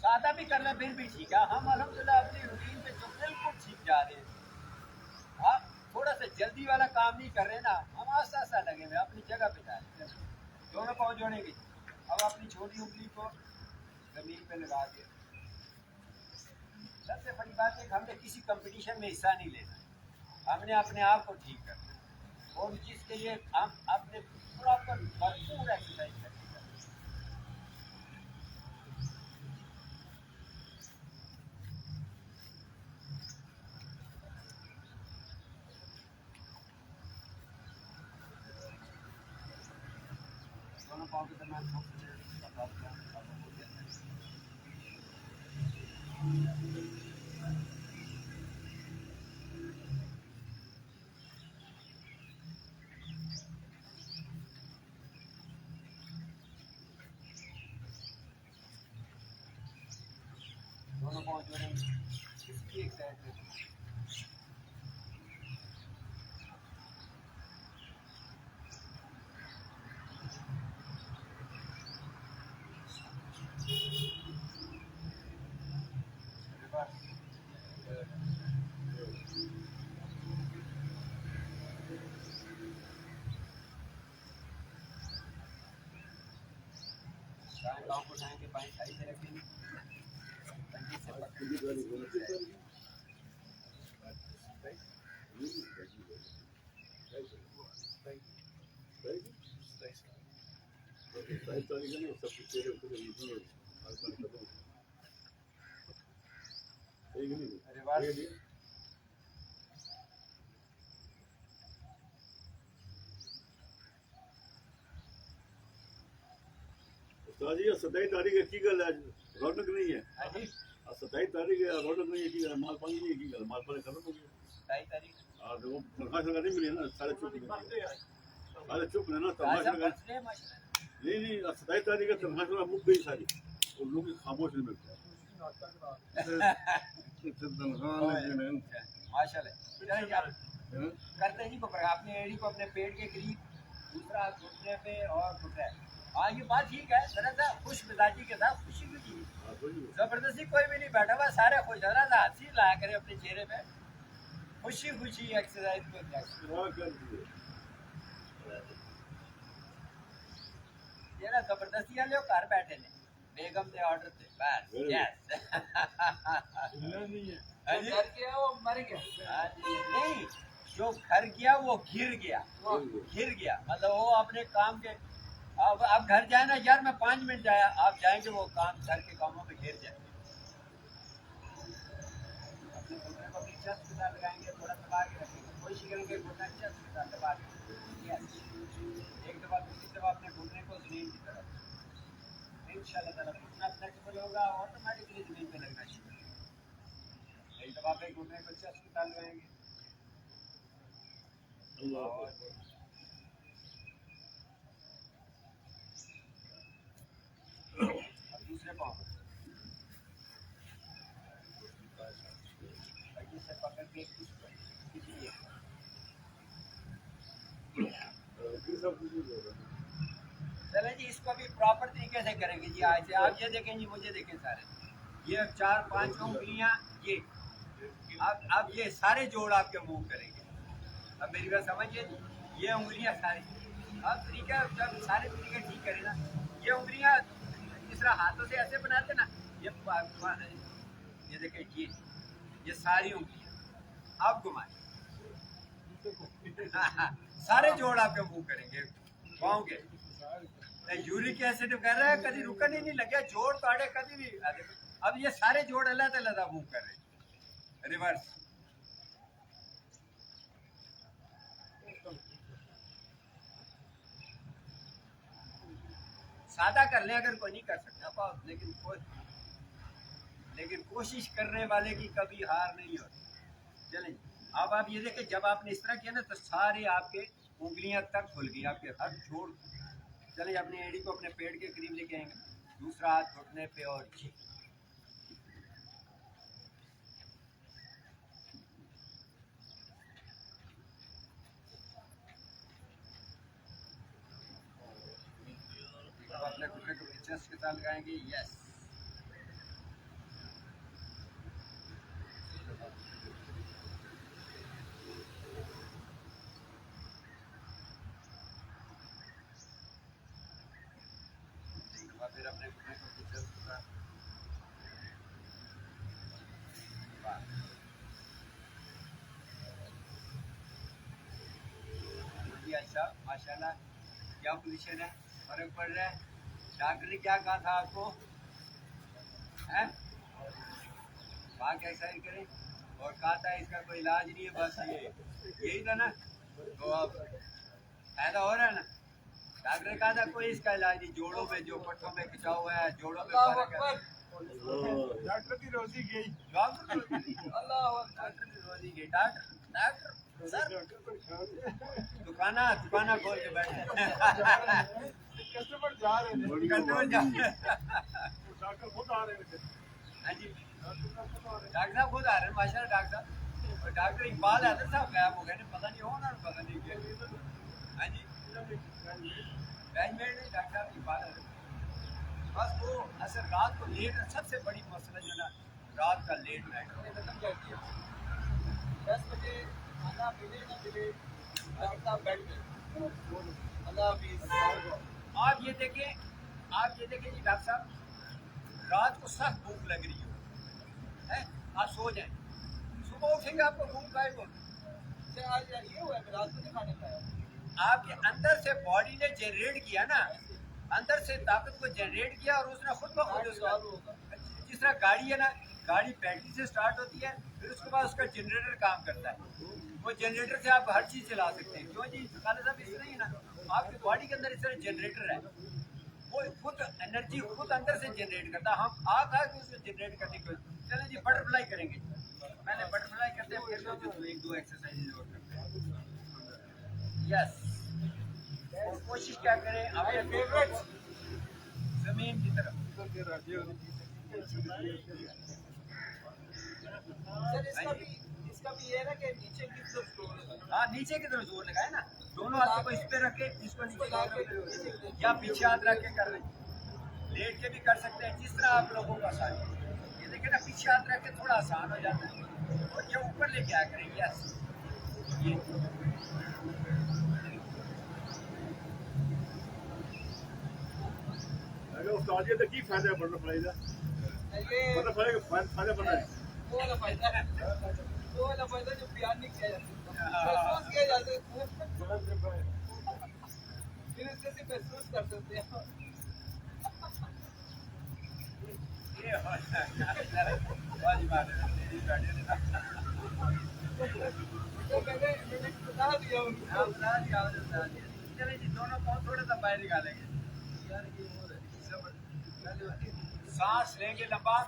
सादा भी करना फिर भी ठीक है। हम अल्हम्दुलिल्लाह अपनी रूटीन पे जो बिल्कुल ठीक जा रहे हैं। हाँ, थोड़ा सा जल्दी वाला काम नहीं कर रहे ना, हम आस्ता आस्ता लगे हुए अपनी जगह पे जा रहे हैं। दोनों पाँव जोड़ेंगे, अब अपनी छोटी उंगली को जमीन पे लगा दिया। सबसे बड़ी बात है कि हमने किसी कंपटीशन में हिस्सा नहीं लेना, हमने अपने आप को ठीक करना है और जिसके लिए हम अपने प्रॉपर भरपूर एक्सरसाइज करनी है। दोनों पाँव के दरमियान दोनों पाँव जोड़ेंगे, इसकी एक साइड पे गाँव को उठाएंगे, बाएं साइड से रखेंगे, पंजे से रिवर्स साजी 27 तारीख की गल है रौनक नहीं है हाँ जी 27 तारीख है रौनक नहीं है की गल माल पानी की गल माल पानी खत्म हो गया 27 तारीख और वो तनख्वाह सरकार नहीं मिली ना सारे चुप है सारे चुप है ना राजा तनख्वाह बच रहे हैं माशाल्लाह नहीं 27 तारीख है तनख्वाह सरकार मुक गई सारी और लोग खामोश नहीं मिलते तनख्वाह नहीं माशाल्लाह चलिए आप करते जी को आपने एड़ी को अपने पेट के करीब दूसरा हाथ घुटने पे और घुटने हाँ ये बात ठीक है जरा सा खुश मिजाजी के साथ खुशी भी की जबरदस्ती कोई भी नहीं बैठा हुआ सारे खुश जरा सा हंसी लाया करे अपने चेहरे पे खुशी खुशी एक्सरसाइज को ये ना जबरदस्ती वाले घर बैठे ने बेगम ने ऑर्डर थे बस यस घर गया वो मर गया नहीं जो घर गया वो घिर गया मतलब वो अपने काम के अब घर जाए ना यार मैं 5 मिनट जाया आप जाएंगे वो काम घर के कामों में घिर जाए अपने घुटने को अपनी चेस्ट के साथ लगाएंगे थोड़ा दबा के रखेंगे कोशिश करेंगे घुटना चेस्ट के साथ दबा के एक दफा दूसरी दफा अपने घुटने को जमीन की तरफ इंशाल्लाह ताला घुटना फ्लेक्सिबल होगा ऑटोमेटिकली जमीन पे लगना चाहिए एक दफा पे घुटने को चेस्ट के साथ लगाएंगे और दूसरे पाँव से पकड़ के चले जी इसको भी प्रॉपर तरीके से करेंगे जी आज से आप ये देखें जी मुझे देखें सारे ये 4-5 उंगलियां ये अब ये सारे जोड़ आपके मूव करेंगे अब मेरी बात समझिए ये उंगलियां सारी अब तरीका जब सारे तरीके ठीक करें ना ये उंगलियां जिस तरह हाथों से ऐसे बनाते ना ये देखिए ये सारी उंगलियां आप घुमाए सारे जोड़ आपके मूव करेंगे पाँव के यूरिक एसिड कर रहा है कभी रुकन ही नहीं लगे जोड़ ताड़े कभी भी अब ये सारे जोड़ अलग अलग मूव कर रहे हैं रिवर्स सादा कर ले अगर कोई नहीं कर सकता लेकिन कोशिश करने वाले की कभी हार नहीं होती चलें अब आप ये देखें जब आपने इस तरह किया ना तो सारे आपके उंगलियां तक खुल गई आपके हाथ छोड़ चलिए अपनी एड़ी को अपने पेट के करीब लेके आएंगे दूसरा हाथ घुटने पे और जी अपने घुटने को चेस्ट के साथ लगाएंगे यस फिर अपने घुटने को चेस्ट के साथ अच्छा माशाल्लाह क्या पोजीशन है फर्क पड़ रहा है डॉक्टर ने क्या कहा था आपको हैं वहाँ कैसा ही करें और कहा था इसका कोई इलाज नहीं है बस ये यही था ना तो अब फायदा हो रहा है ना डॉक्टर ने कहा था कोई इसका इलाज नहीं जोड़ों में जो पट्टों में खिंचा हुआ है जोड़ों में फर्क है डॉक्टर की रोजी गई डॉक्टर की रोजी गई डॉक्टर सर दुकाना खोल के बैठे कस्टमर जा रहे थे कस्टमर जा डॉक्टर खुद आ रहे थे हाँ जी डॉक्टर साहब खुद आ रहे हैं माशाल्लाह डॉक्टर साहब और डॉक्टर इकबाल हैदर साहब गायब हो गए पता नहीं होना पता नहीं क्या हाँ जी ग्रेजुएट है डॉक्टर साहब इकबाल हैदर बस वो असल रात को लेट सबसे बड़ी मसला जो ना रात का लेट नाइट 10 बजे खाना मिले ना मिले डॉक्टर बेड में अल्लाह हाफिज़ आप ये देखें जी डॉक्टर साहब रात को सख्त भूख लग रही हो है आप सो जाएं सुबह उठेंगे आपको भूख गायब होगी आज ये हुआ है रात को नहीं खाने खाया आपके अंदर से बॉडी ने जनरेट किया ना अंदर से ताकत को जनरेट किया और उसने खुद ब खुद उसका जिस तरह गाड़ी है ना गाड़ी बैटरी से स्टार्ट होती है फिर उसके बाद उसका जनरेटर काम करता है वो जनरेटर से आप हर चीज चला सकते हैं क्यों जी खालिद साहब इस तरह ही ना आपकी बॉडी के अंदर इस तरह जनरेटर है वो खुद एनर्जी खुद अंदर से जनरेट करता है। हम आ उसको जनरेट करने की कोशिश। चले जी बटरफ्लाई करेंगे। पहले बटरफ्लाई करते हैं, फिर जो एक दो एक्सरसाइज और करते हैं। यस, और कोशिश क्या करें अपने फेवरेट जमीन की तरफ। सर इसका भी ये है ना कि नीचे की तरफ जोर लगाना। हाँ, नीचे की तरफ जोर लगाए ना, दोनों हाथों को इस पे रख के इसको नीचे या पीछे हाथ रख के कर लें। लेट के भी कर सकते हैं, जिस तरह आप लोगों को आसान है। ये देखिए ना, पीछे हाथ रख के थोड़ा आसान हो जाता है, और ये ऊपर लेके आया करें। यस, ये अगर उस्ताद जी तो की फायदा है बटरफ्लाई का? ये बटरफ्लाई का फायदा पता है? वो वाला फायदा है, वो वाला फायदा जो बयान नहीं किया जा सकता, महसूस किया जा सकता है। फिर इससे सिर्फ महसूस कर सकते हैं। ये वाली बात है, तेरी बैठे ना। तो मैंने बता दिया उनको। हाँ, बता दिया। चलिए जी, दोनों पाँव थोड़ा सा बाहर निकालेंगे। सांस लेंगे लंबा,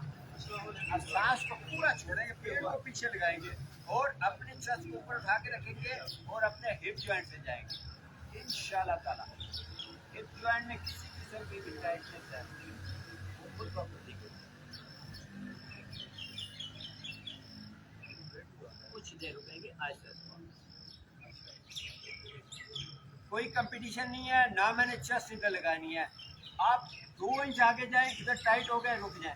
और सांस को पूरा छोड़ेंगे, पेड़ को पीछे लगाएंगे, और अपने चेस्ट को ऊपर उठा के रखेंगे, और अपने हिप जॉइंट से जाएंगे इंशाल्लाह ताला। हिप जॉइंट में किसी किस्म की भी टाइटनेस है वो खुद ब खुद दिखेगी। कुछ देर रुकेंगे, आहिस्ता कोई कंपटीशन नहीं है ना, मैंने चेस्ट इधर लगानी है। आप 2 इंच आगे जाएं, इधर टाइट हो गए रुक जाएं।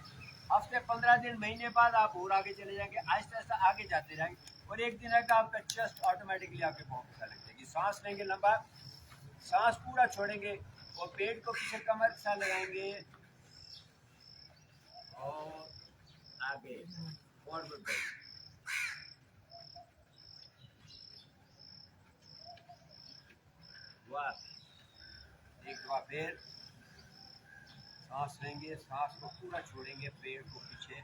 हफ्ते 15 दिन महीने बाद आप और आगे चले जाएंगे, आहिस्ता आहिस्ता आगे जाते जाएंगे, और एक दिन आएगा आपका चेस्ट ऑटोमेटिकली आपके पाँव पे लग जाएगी। सांस लेंगे लंबा, सांस पूरा छोड़ेंगे, और पेट को पीछे कमर के साथ लगाएंगे, और आगे फॉरवर्ड बढ़ेंगे। एक दफा फिर सांस लेंगे, सांस को पूरा छोड़ेंगे, पेड़ को पीछे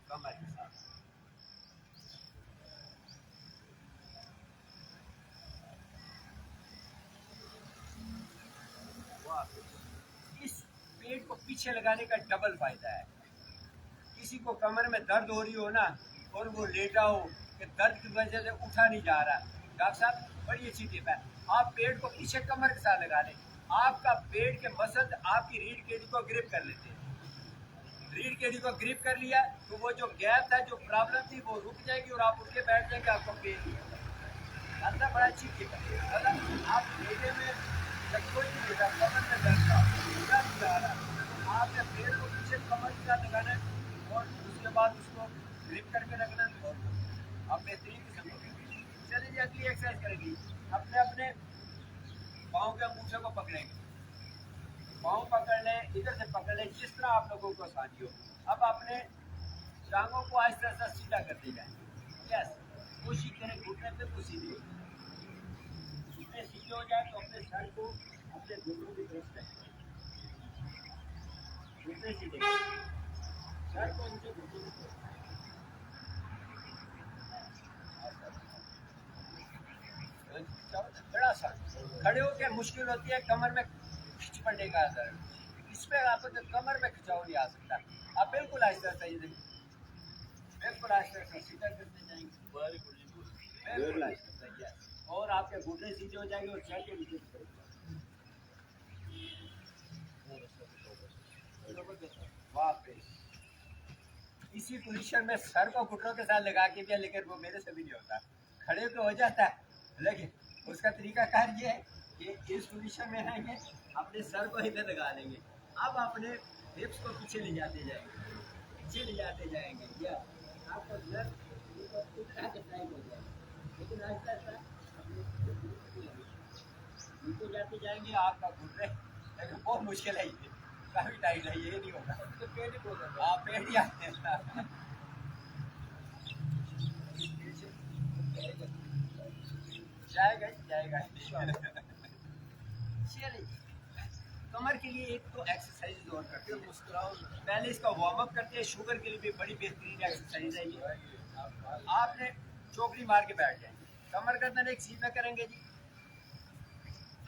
कमर के साथ। इस पेड़ को पीछे लगाने का डबल फायदा है। किसी को कमर में दर्द हो रही हो ना, और वो लेटा हो कि दर्द की वजह से उठा नहीं जा रहा, डॉक्टर साहब बड़ी अच्छी टिप है, आप पेड़ को पीछे कमर के साथ लगा लें, आपका पेट के मसल आपकी रीढ़ की हड्डी को ग्रिप कर लेते हैं। रीढ़ की हड्डी को ग्रिप कर लिया तो वो जो गैप था, जो प्रॉब्लम थी, वो रुक जाएगी, और आप उठ के बैठ जाएंगे, आपको पेन नहीं होगा। मतलब बड़ा अच्छी टिप है। मतलब आप लेटे में जब कोई नहीं लेटा, कमर में दर्द था, उठा नहीं जा रहा, तो आपने पेड़ को पीछे कमर के साथ लगाना है, और उसके बाद उसको ग्रिप करके रखना, और आप बेहतरीन किस्म को। चलिए जी, अगली एक्सरसाइज करेंगे। अपने अपने पाँव के अंगूठे को पकड़ेंगे, पाँव पकड़ लें, इधर से पकड़ लें, जिस तरह आप लोगों को आसानी हो। अब अपने टांगों को आहिस्ता आहिस्ता सीधा करते जाएं। यस, कोशिश करें घुटने पे तो सीधे हो जाए। घुटने सीधे हो जाए तो अपने सर को अपने घुटनों की तरफ लें, घुटने सीधे सर को नीचे घुटनों की तरफ। बड़ा सा खड़े होकर मुश्किल होती है, कमर में खिंच पड़ने का असर, इसमें आपको तो कमर में खिंचाव नहीं आ सकता। आप बिल्कुल आहिस्ता आहिस्ता, ये देखिए, बिल्कुल आहिस्ता आहिस्ता सीधा करते जाएंगे, बिल्कुल आहिस्ता आहिस्ता, और आपके घुटने सीधे हो जाएंगे, और चल के नीचे वापस इसी पोजीशन में सर को घुटनों के साथ लगा के भी, लेकिन वो मेरे से भी नहीं होता, खड़े तो हो जाता है, लेकिन उसका तरीका कार ये है कि इस पोजीशन में रहेंगे, अपने सर को इधर लगा लेंगे। अब अपने हिप्स को पीछे ले जाते जाएंगे, पीछे ले जाते जाएंगे, या आपका ब्लड टाइट हो जाएगा, लेकिन आहिस्ता आहिस्ता नीचे जाते जाएंगे। आपका घुटने, लेकिन बहुत मुश्किल है, ये काफी टाइट है, ये नहीं होगा, तो पेट ही बोल रहा है, आप पेट ही आते हैं। जाएगा। चलिए, कमर के लिए एक तो एक्सरसाइज और करते हैं, मुस्कुराओ। पहले इसका वार्म अप करते हैं, शुगर के लिए भी बड़ी बेहतरीन एक्सरसाइज है ये। आपने चौकड़ी मार के बैठ जाएंगे, कमर गर्दन एक सीधा करेंगे जी,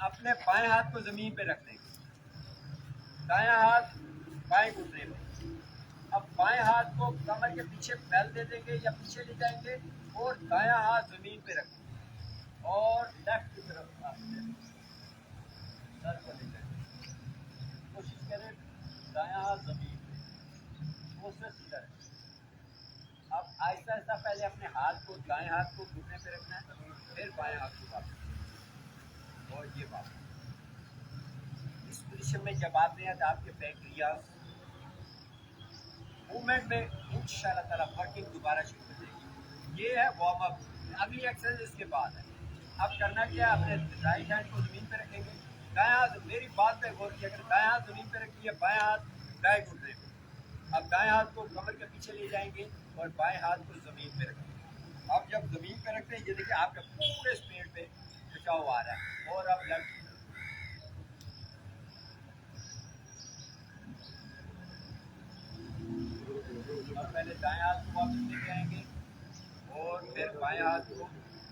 अपने बाएं हाथ को जमीन पे रख देंगे, दायां हाथ बाएं घुटने पे। अब बाएं हाथ को कमर के पीछे फैल दे देंगे या पीछे ले जाएंगे और दायां हाथ जमीन पे रखेंगे और लेफ्ट की तरफ सर को ले जाएंगे। कोशिश करें दायां हाथ जमीन पे, उससे सीधा रखें। अब आहिस्ता आहिस्ता पहले अपने हाथ को, दाएं हाथ को घुटने पे रखना है, फिर बाएं हाथ को वापस। और ये बात इस पोजीशन में जब आते हैं तो आपके पैंक्रियाज मूवमेंट में इंशाल्लाह ताला वर्किंग दोबारा शुरू हो जाएगी। ये है वार्म अप। अगली एक्सरसाइज इसके बाद है। अब करना क्या है, अपने राइट हैंड को जमीन पे रखेंगे, दायां हाथ, मेरी बात पे गौर किया करें, दायां हाथ जमीन पे रखिए, बाएं हाथ दाएं घुटने पे। अब दाएं हाथ को कमर के पीछे ले जाएंगे और बाएं हाथ को जमीन पे रखेंगे। अब जब जमीन पे रखते हैं ये देखिए आपके पूरे स्पीड पे खिंचाव आ रहा है। और अब लेफ्ट, अब पहले दाएं हाथ को वापस लेके आएंगे और फिर बाएं हाथ को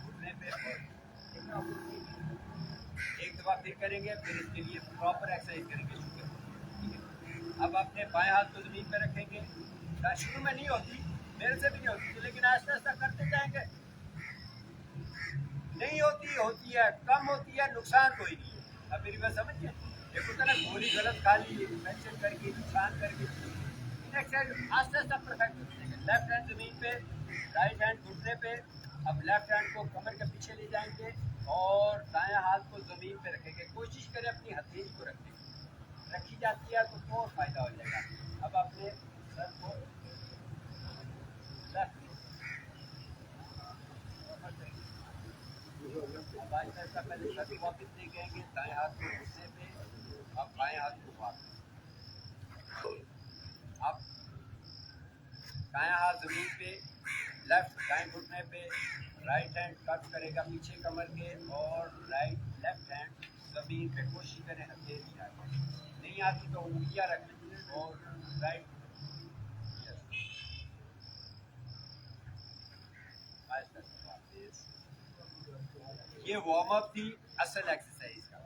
घुटने पे और एक दफा फिर करेंगे। फिर इसके लिए प्रॉपर एक्सरसाइज करेंगे शुगर, ठीक है। अब अपने बाएं हाथ को जमीन पे रखेंगे। शुरू में नहीं होती, मेरे से भी नहीं होती, लेकिन आहिस्ता आहिस्ता करते जाएंगे। नहीं होती, होती है, कम होती है, नुकसान कोई नहीं है। अब मेरी बात समझिए, एक होता है ना गोली गलत खा ली, इन्फेक्शन करके, नुकसान करके, आस्ता आस्ता परफेक्ट हो जाएगा। लेफ्ट हैंड जमीन पे, राइट हैंड घुटने पे। अब लेफ्ट हैंड को कमर के पीछे ले जाएंगे और दायां हाथ को जमीन पे रखेंगे। कोशिश करें अपनी हथेली को रखने की, रखी जाती है तो और फायदा हो जाएगा। अब अपने सर को लेफ्ट, अब आहिस्ता आहिस्ता पहले सर को वापस ले जाएंगे, दाएं हाथ को घुटने पे, अब बाएं हाथ को वापस। अब दायां हाथ जमीन पे, लेफ्ट दाएं घुटने पे, राइट हैंड कट करेगा पीछे कमर के और लेफ्ट हैंड जमीन पे। कोशिश करें हथेली आए, नहीं आती तो उंगलियां रखें और राइट। ये वार्म अप थी असल एक्सरसाइज का।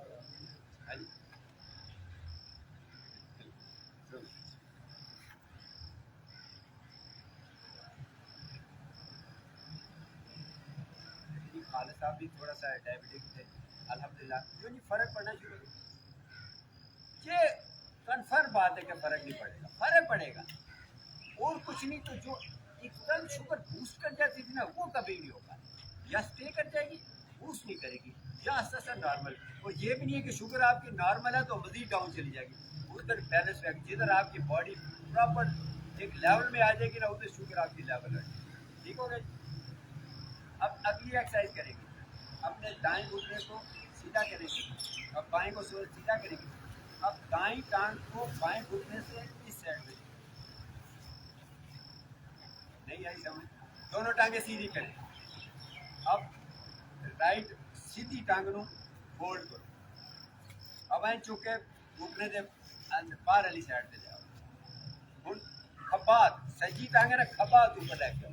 खालिद साहब भी थोड़ा सा डायबिटिक थे, अल्हम्दुलिल्लाह क्यों नहीं फर्क पड़ना शुरू हो। ये कन्फर्म बात है कि फर्क नहीं पड़ेगा, फर्क पड़ेगा और कुछ नहीं। तो जो एकदम शुगर बूस्ट कर जाती थी ना, वो कभी नहीं होगा। या स्टे कर जाएगी, बूस्ट नहीं करेगी, या आस्ता आस्ता नॉर्मल। और ये भी नहीं है कि शुगर आपकी नॉर्मल है तो मजीद डाउन चली जाएगी, उधर बैलेंस रहेगी। जिधर आपकी बॉडी प्रॉपर एक लेवल में आ जाएगी ना, उधर शुगर आपकी लेवल रहेगी, ठीक हो गई। अब अगली एक्सरसाइज करेंगे, अपने दाएं घुटने को सीधा करेंगे, अब बाएं को सीधा करेंगे। अब दाएं टांग को बाएं घुटने से इस साइड में, नहीं आई समझ, दोनों टांगे सीधी करें। अब राइट सीधी टांग नू फोल्ड करो। अब आई चुके घुटने दे बाहर वाली साइड पे जाओ। हुण खब्बा सजी टांग है ना, खब्बा ऊपर लेके आओ,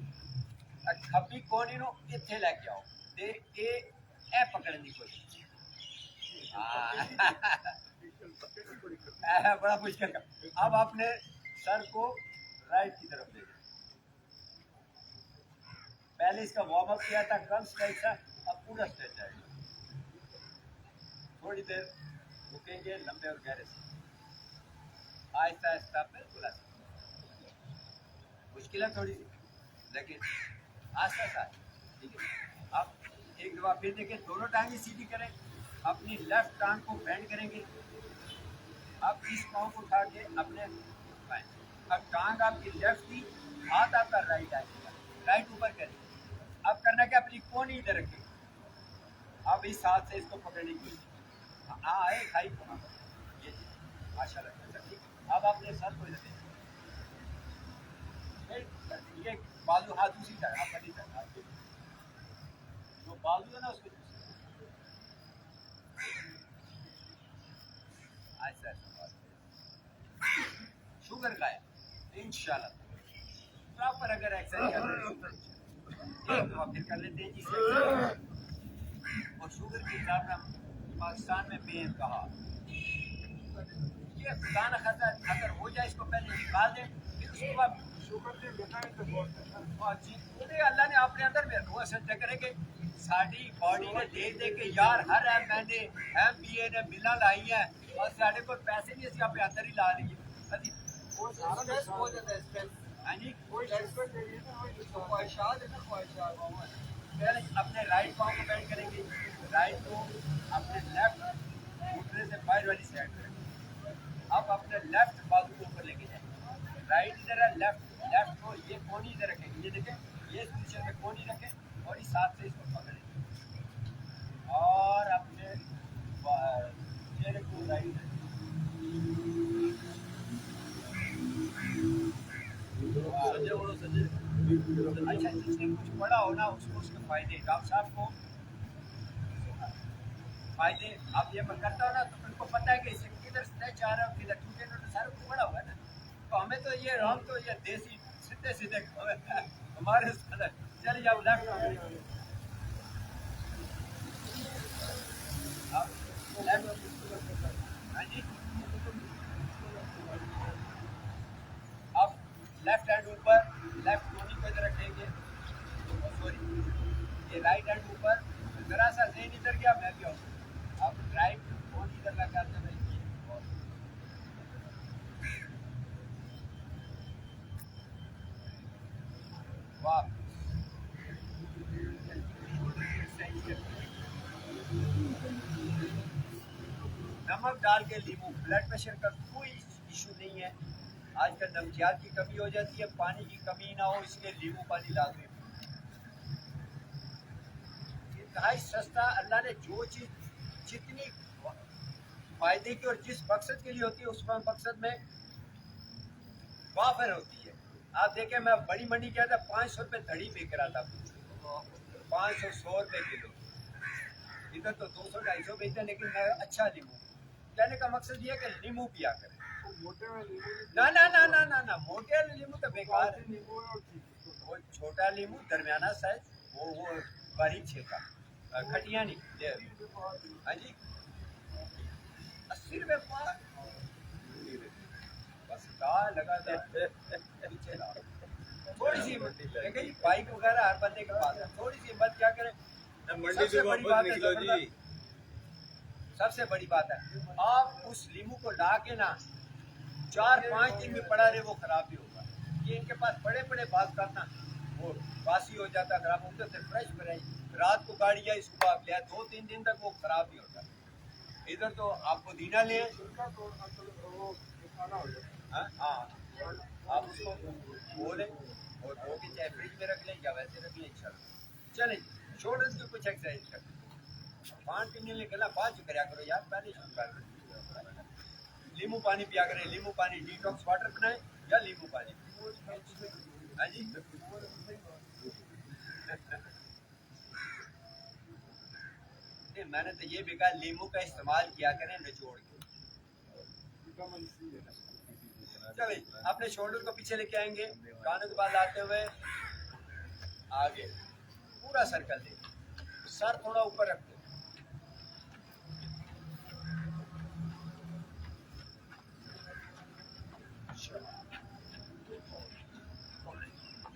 खब्बी कोनी नु इत्थे लेके आओ ते ए पकड़ने की कोशिश। बड़ा मुश्किल का। अब आपने सर को राइट की तरफ ले जाए। पहले इसका वार्म अप किया था, कम स्ट्रेच था, अब पूरा स्ट्रेच आएगा। थोड़ी देर रुकेंगे लंबे और गहरे से, आहिस्ता आहिस्ता बिल्कुल आहिस्ता। मुश्किल है थोड़ी सी, लेकिन आस्ता आस्ता, ठीक है। अब एक दफा फिर देखें, दोनों टांगे सीधी करें, अपनी लेफ्ट टांग को बेंड करेंगे। अब इस पाँव को उठा के अपने बाएं, अब टांग आपकी लेफ्ट थी, हाथ आपका राइट आएगा, राइट ऊपर करें। अब करना क्या, अपनी कोनी इधर रखें। अब इस हाथ से इसको पकड़ने की, हाँ आए खाई को, ये माशाल्लाह, ठीक। अब अपने सर को इधर, ये बाजू हाथ दूसरी तरफ, आप पहली तरफ जो बाजू है ना उसको शुगर का है इंशाल्लाह। प्रॉपर अगर एक्सरसाइज कर फिर कर लेते हैं जिसे। और शुगर के हिसाब से पाकिस्तान में बेन कहा, ये खुदा न खासा अगर हो जाए इसको पहले निकाल दें, फिर उसके बाद शुक्र जी बताएं तो बहुत अच्छा। और जी पूरे अल्लाह ने अपने अंदर में वो सच्चा करेंगे साड़ी बॉडी ने देख देख के यार हर मैंने MBA ने मिला लाई है और साढ़े को पैसे नहीं असं अपने अंदर ही ला लिए अभी वो सारा स्ट्रेस हो जाता है, स्ट्रेस। हाँ जी कोई शिरकत नहीं है ना, वही तो ख्वाहिशात है ना, ख्वाहिशात। पहले अपने राइट पाँव को बेंड करेंगे, राइट को अपने लेफ्ट घुटने से बाहर वाली साइड करेंगे। अब अपने लेफ्ट बाजू को ऊपर लेके जाएंगे, राइट इधर है, लेफ्ट को ये कोनी इधर रखेंगे, ये देखें ये इस पोजीशन में कोनी रखें और इस हाथ से इसको पकड़ेंगे और अपने चेहरे को राइट अच्छा जिसने कुछ पढ़ा हो ना उसको उसके फायदे डॉक्टर साहब को फायदे आप ये करता हो ना तो उनको पता है कि इसे किधर स्ट्रेच आ रहा है किधर टूटे तो सारे को पढ़ा हुआ है ना, तो हमें तो ये हम तो ये देसी सीधे सीधे हमारे चलिए आप लेफ्ट हाँ जी अब लेफ्ट हैंड ऊपर, लेफ्ट टोनी को इधर रखेंगे, सॉरी ये राइट हैंड ऊपर, जरा सा ज़हन इधर गया मैं भी आऊँ, अब राइट टोनी इधर लगा के वाह नमक डाल के नींबू, ब्लड प्रेशर का कोई इशू नहीं है। आजकल नमकियात की कमी हो जाती है, पानी की कमी ना हो इसलिए नींबू पानी लाजमी। इंतहाई सस्ता, अल्लाह ने जो चीज़ जितनी फायदे की और जिस मकसद के लिए होती है उस मकसद में वाफर होती है। आप देखें मैं बड़ी मंडी गया था, 500 रुपये धड़ी बेच रहा था, 500-100 रुपये किलो, इधर तो 200-250 बेचते हैं, लेकिन मैं अच्छा नींबू, कहने का मकसद ये है कि नींबू पिया करें। मोटे में नींबू ना ना ना ना ना ना मोटे वाले नींबू तो बेकार है, नींबू है और वो छोटा नींबू दरमियाना साइज, वो बारीक छेका, खटिया नहीं। हाँ जी 80 रुपये पाव, बस कहा लगा था पीछे लाओ। थोड़ी सी देखिए जी बाइक वगैरह हर बंदे के पास है, थोड़ी सी हिम्मत क्या करें। सबसे बड़ी बात है सबसे बड़ी बात है आप उस लीमू को ला के ना 4-5 दिन में पड़ा रहे वो खराब भी होगा। ये इनके पास बड़े बड़े बात करना वो बासी हो जाता, खराब होता है, फ्रेश फ्रेश रात को गाड़ी आई सुबह आप लिया 2-3 दिन तक वो खराब नहीं होता। इधर तो आप पुदीना लें, छिलका तो असल वो खाना हो जाता हाँ आप उसको बोलें और धो के चाहे फ्रिज में रख लें या वैसे रख लें इंशाल्लाह। चलें शोल्डर की कुछ एक्सरसाइज करते हैं, 5 दिन निकलना बाद में कराया करो यार, पहले शुरू कर दो। नींबू पानी पिया करें, नींबू पानी डिटॉक्स वाटर बनाएं या नींबू पानी। हाँ जी नहीं मैंने तो ये भी कहा नींबू का इस्तेमाल किया करें निचोड़ के। चलिए अपने शोल्डर को पीछे लेके आएंगे, कानों के पास लाते हुए आगे पूरा सर्कल दे, सर थोड़ा ऊपर रख दो।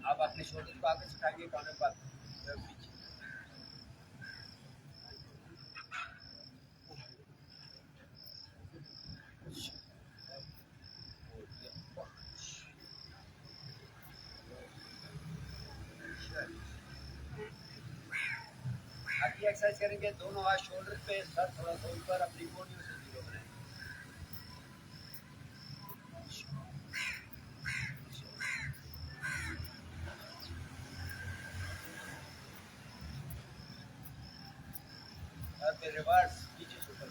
आप अपने शोल्डर को आगे सिखाएंगे, कानों के पास पीछे। अगली एक्सरसाइज करेंगे, दोनों हाथ शोल्डर पे, सर थोड़ा सा ऊपर, अपनी कोहनियों से जीरो बनाएं। और फिर रिवर्स नीचे छूकर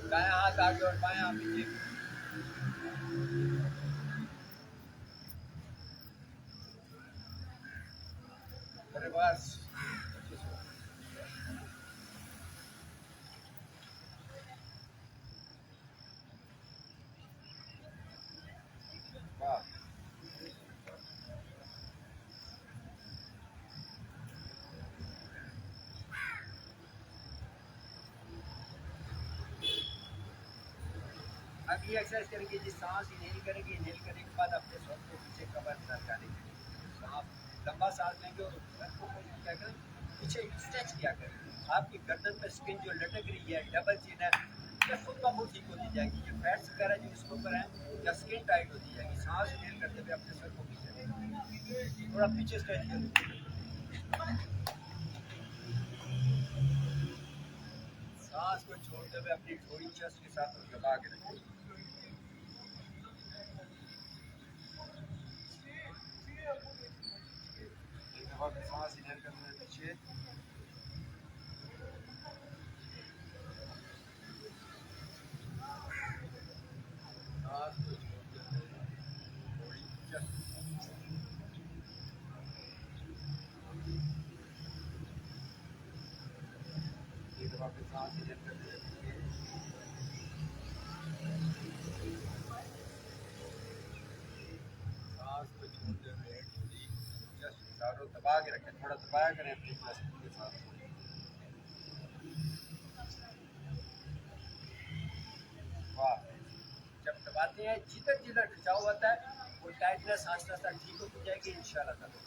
दाएं हाथ आगे और बाएं हाथ पीछे। रिवर्स वाह अगली एक्सरसाइज करेंगे जी, सांस इनहेल करेंगे, इनहेल करने के बाद अपने सर को पीछे कवर करने के लिए सांस लंबा सांस लेंगे और सर को क्या करें, पीछे स्ट्रेच किया करें। आपकी गर्दन पे स्किन जो लटक रही है, डबल चिन है, ये खुद ब खुद ठीक होती जाएगी। ये फैट्स वगैरह जो इसके ऊपर है या स्किन टाइट होती जाएगी। सांस इनहेल करते हुए अपने सर को पीछे थोड़ा पीछे स्ट्रेच करें। सांस को छोड़ते हुए अपनी थोड़ी चेस्ट के साथ दबा के रखें। सांस इनहेल करते हुए पीछे, सांस को छोड़ते हुए थोड़ी चेस्ट, एक दफा फिर सांस इनहेल करते हुए पीछे, सांस को छोड़ते हुए थोड़ी चेस्ट के साथ दबा के रखें। थोड़ा दबाया करें अपनी चेस्ट के साथ। वाह, जब दबाते हैं जिधर जिधर खिंचाव होता है वो टाइटनेस आस्ता आस्ता ठीक होती जाएगी इंशाल्लाह ताला।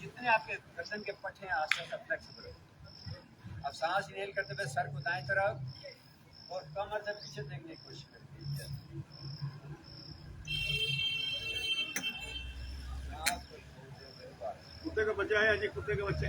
जितने आपके गर्दन के पट्टे हैं आस्ता आस्ता फ्लेक्सिबल हो। अब सांस इनहेल करते हुए सर को दाएं तरफ और कमर से पीछे देखने की कोशिश करेंगे। सांस को छोड़ते हुए बाहर। कुत्ते का बच्चा है जी, कुत्ते के बच्चे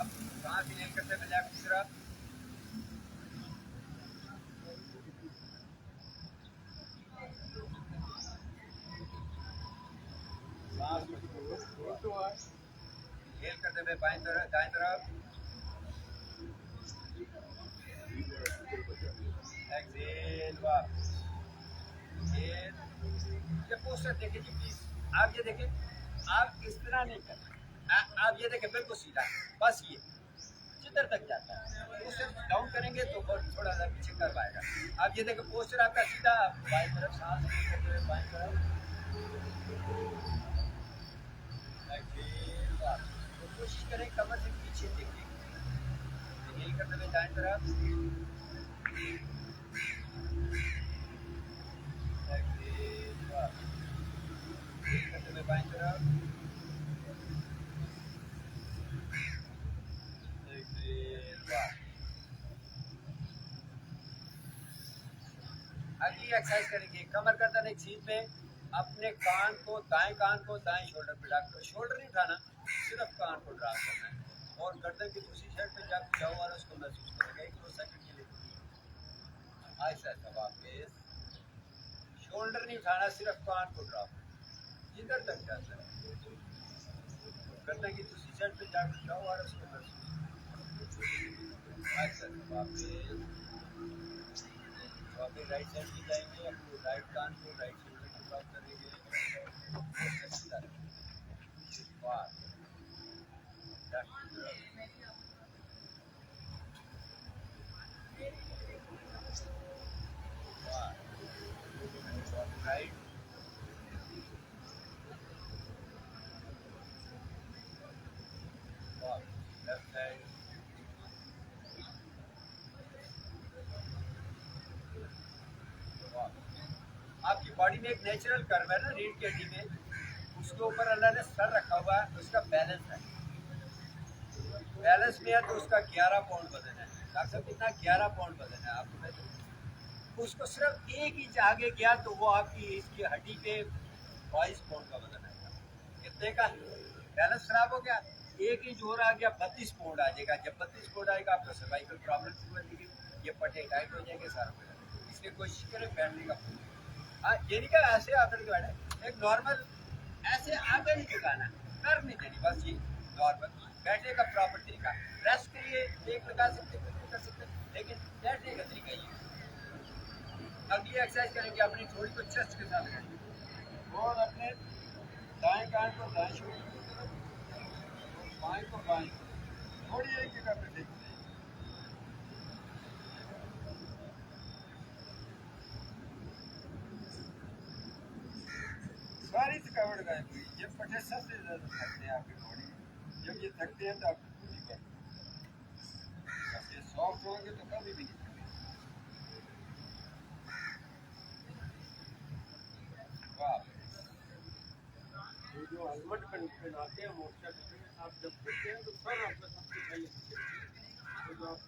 अब सांस इनहेल करते हुए लेफ्ट की तरफ, सांस को इनहेल करते हुए बाएं तरफ दाएं तरफ, एक्सेल वाह। ये पोस्टर देखिए जी प्लीज, आप ये देखें, आप इस तरह नहीं करना, आप ये देखें बिल्कुल सीधा, बस ये जिधर तक जाता है पोस्टर डाउन करेंगे तो बहुत थोड़ा सा पीछे कर पाएगा। आप ये देखें पोस्टर आपका सीधा, बाएं तरफ सांस करते हुए बाएं तरफ, एक्सेल वाह। तो कोशिश करें कमर से पीछे देखने की, इनहेल करते हुए दाएं तरफ, एक्सेल वाह। इनहेल करते हुए बाएं तरफ, एक्सेल वाह। अगली एक्सरसाइज करेंगे, कमर गर्दन एक सीध में, अपने कान को दाएं शोल्डर पे रख, शोल्डर नहीं उठाना, सिर्फ कान को ड्रॉप करना है और गर्दन की दूसरी साइड पे जब जाओ वाला उसको महसूस करेगा 1-2 सेकंड के लिए। ऐसा वापस शोल्डर नहीं उठाना, सिर्फ कान को ड्रॉप जिधर तक जाता है गर्दन की दूसरी साइड पे जब जाओ वाला उसको महसूस। ऐसा वापस राइट साइड की जाएंगे, अपने राइट कान को राइट शोल्डर को ड्रॉप करेंगे। वाह, राइट, लेफ्ट साइड, आपकी बॉडी में एक नेचुरल कर्व है ना रीढ़ की हड्डी में, उसके ऊपर अल्लाह ने सर रखा हुआ है, उसका बैलेंस है, बैलेंस में है तो उसका 11 पाउंड वजन है। डॉक्टर साहब कितना 11 पाउंड वजन है आपको मैं उसको सिर्फ 1 इंच आगे गया तो वो आपकी इसकी हड्डी पे 22 पाउंड का वजन आएगा। कितने का बैलेंस खराब हो गया, 1 इंच और आ गया 32 पाउंड आ जाएगा। जब 32 पाउंड आएगा आपको सर्वाइकल प्रॉब्लम शुरू हो जाएगी, ये पट्टे टाइट हो जाएंगे सारा, इसलिए कोशिश करें बैठने का। हाँ ये नहीं कहा ऐसे आकर के बैठे, एक नॉर्मल ऐसे आगे नहीं टिकाना, कर नहीं देनी, बस ये नॉर्मल बैठने का प्रॉपर तरीका। रेस्ट के लिए एक लगा सकते कर सकते, लेकिन बैठने का तरीका ये। अगली एक्सरसाइज करेंगे, अपनी थोड़ी को चेस्ट के साथ लगाएंगे और अपने दाएं कान को दाएं शोल्डर की तरफ, बाएं को बाएं, थोड़ी एक जगह पे देखते हैं। सारी थकावट पट्टे सबसे ज्यादा थकते हैं आपकी बॉडी में। जब ये थकते हैं तो आपकी पूरी बॉडी, जब ये सॉफ्ट होंगे तो कभी भी नहीं थकेंगे। वाह, ये जो हेलमेट पहनाते हैं मोटरसाइकिल में, आप जब बैठते हैं तो सर आपका सबसे पहले तो आप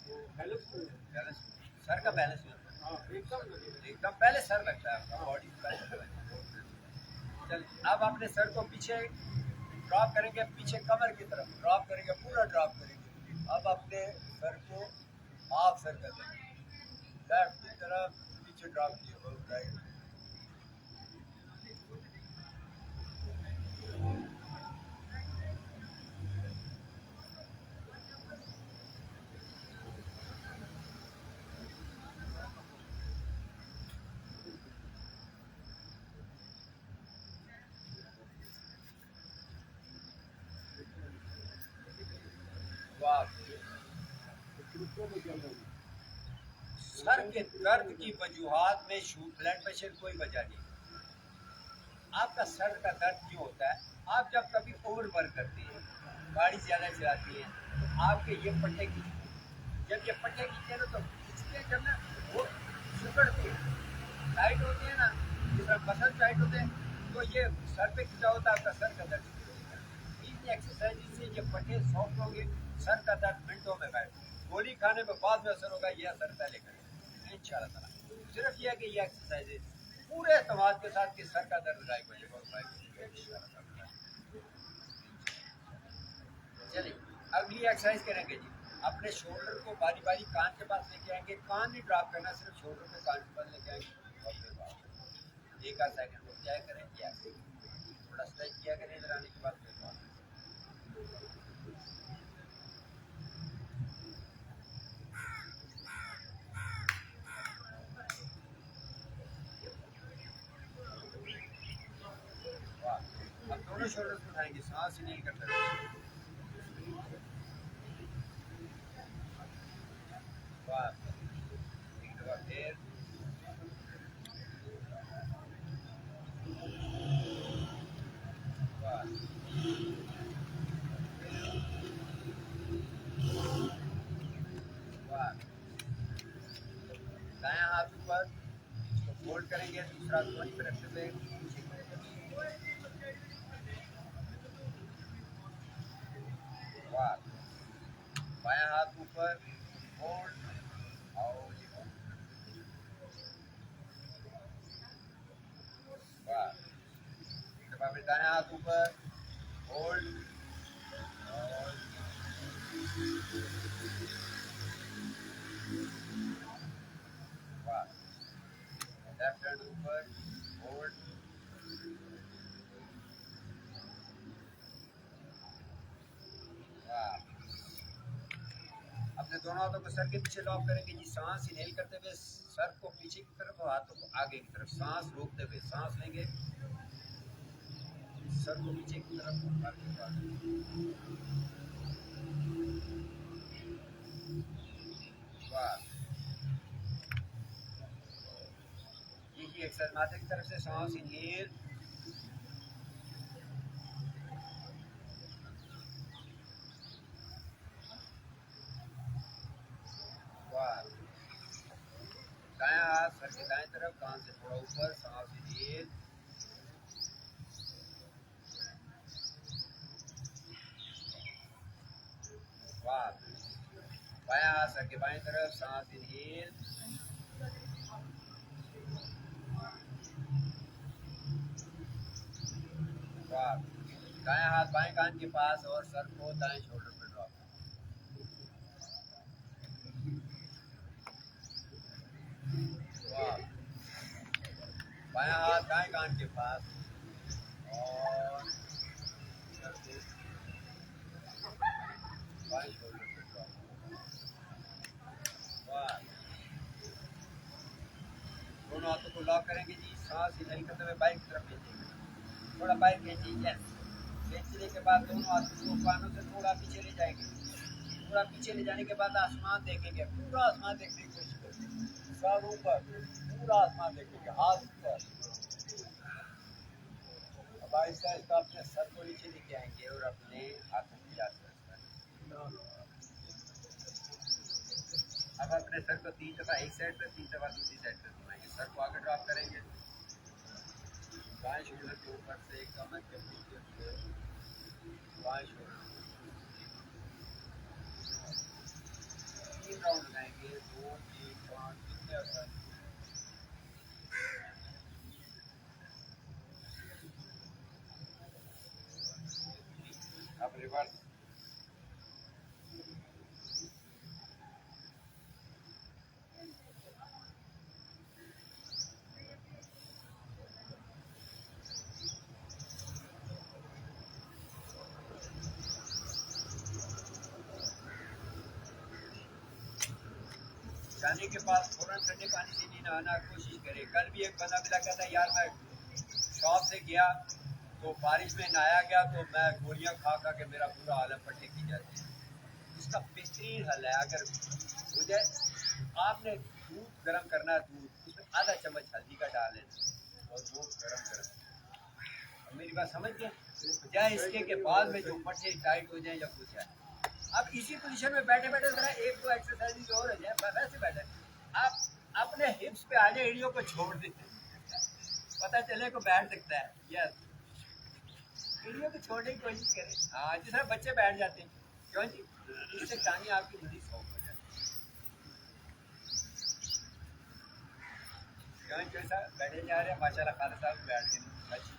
वो बैलेंस में बैलेंस, सर का बैलेंस नहीं होता। हाँ एकदम लगेगा। एकदम पहले सर लगता है आपका, बॉडी पहले लगता है। चल, अब अपने सर को पीछे ड्रॉप करेंगे, पीछे कमर की तरफ ड्रॉप करेंगे, पूरा ड्रॉप करेंगे। अब अपने सर को हाफ सर कर देंगे, लेफ्ट की तरफ पीछे ड्रॉप किए, राइट। वाह, सर के दर्द की वजूहात में ब्लड प्रेशर कोई वजह नहीं। आपका सर का दर्द क्यों होता है? आप जब कभी ओवर वर्क करते हैं, गाड़ी ज़्यादा चलाती हैं, तो आपके ये पट्टे खींचते हैं। जब ये पट्टे खींचते हैं ना तो खींचते हैं, जब ना वो सिकुड़ते हैं, टाइट होते हैं ना, जिस तरह मसल टाइट होते हैं, तो ये सर पे खींचा होता है, आपका सर का दर्द शुरू होता है। इतनी एक्सरसाइज से ये पट्टे सॉफ्ट होंगे, सर का दर्द मिनटों में गायब। गोली खाने में बाद में असर होगा, ये असर पहले करेगा इंशाल्लाह ताला। सिर्फ ये है कि ये एक्सरसाइज पूरे एतमाद के साथ कि सर का दर्द गायब हो जाएगा और गायब हो जाएगा इंशाल्लाह ताला। चलिए अगली एक्सरसाइज करेंगे जी। अपने शोल्डर को बारी बारी कान के पास लेके आएंगे, कान नहीं ड्रॉप करना, सिर्फ शोल्डर को कान के पास लेके आएंगे और फिर बात। एक आध सेकंड रुक जाया करें, क्या थोड़ा स्ट्रेच किया करें, इधर आने के बाद फिर बात। अब दोनों शोल्डर उठाएंगे, सांस ही नहीं करते रहेंगे। वाह, एक दफा फिर। वाह, वाह। दायां हाथ ऊपर, इसको फोल्ड करेंगे, दूसरा हाथ वहीं पर रखते हुए पीछे करेंगे। वाह, बायां हाथ ऊपर, फोल्ड और ये फोल्ड। वाह, एक दफा फिर दायां हाथ ऊपर, होल्ड और वाह, लेफ्ट हैंड ऊपर, होल्ड। वाह, अपने दोनों हाथों को सर के पीछे लॉक करेंगे जी। सांस इनहेल करते हुए सर को पीछे की तरफ और हाथों को आगे की तरफ, सांस रोकते हुए सांस लेंगे, सर को पीछे की तरफ आगे की तरफ। वाह, यही एक्सरसाइज माथे की तरफ से सांस इनहेल, वाह, दायां हाथ सर के दाएं तरफ, कान से थोड़ा ऊपर, सांस इनहेल, वाह, बायां हाथ सर के बाएं तरफ, सांस इनहेल, वाह, दायां हाथ बाएं कान के पास और सर को दाएं शोल्डर पर ड्रॉप। वाह, बायां हाथ दाएं कान के पास और सर को बाएं शोल्डर पर ड्रॉप। वाह, दोनों हाथों को लॉक करेंगे जी। सांस इनहेल करते हुए बाइक की तरफ खींचेंगे, थोड़ा बाइक खींचिए, खींचने के बाद दोनों हाथों को कानों से थोड़ा पीछे ले जाएंगे। थोड़ा पीछे ले जाने के बाद आसमान देखेंगे, पूरा आसमान देखने की कोशिश करेंगे, सर ऊपर, पूरा आसमान देखेंगे, हाथ ऊपर। अब अब आहिस्ता आहिस्ता अपने सर को नीचे लेके आएंगे और अपने हाथों की आस्ते अब अपने सर को 3 दफा एक साइड पे 3 दफा दूसरी साइड पे घुमाएंगे। सर को आगे ड्रॉप करेंगे, बाएं शोल्डर के ऊपर से कमर के नीचे से बाएं शोल्डर 3 राउंड लगाएंगे, 2 3 5 कितने होता है। अब रिवर्स जाने के बाद फौरन ठंडे पानी से नहीं नहाना कोशिश करें। कल भी एक बंदा मिला कहता यार मैं शॉप से गया तो बारिश में नहाया गया तो मैं गोलियां खा खा के मेरा पूरा आलम पट्टे की जाती है। इसका बेहतरीन हल है, अगर हो जाए आपने दूध गर्म करना है, दूध उसमें आधा चम्मच हल्दी का डाल लेना और वो गर्म करना। मेरी बात समझ गए? बजाय इसके के बाद में जो पट्टे टाइट हो जाए या कुछ है। अब इसी पोजीशन में बैठे बैठे जरा 1-2 एक्सरसाइज और हो जाए, वैसे बैठे आप अपने हिप्स पे आने एड़ियों को छोड़ देते, पता चले को बैठ सकता है। यस, एड़ियों को छोड़ने की कोशिश करें। हाँ, जिस तरह बच्चे बैठ जाते हैं, क्यों जी? इससे टांगे आपकी बड़ी सॉफ्ट हो जाती है। क्यों जैसा बैठे जा रहे हैं माशाल्लाह, खालिद साहब बैठ गए अच्छी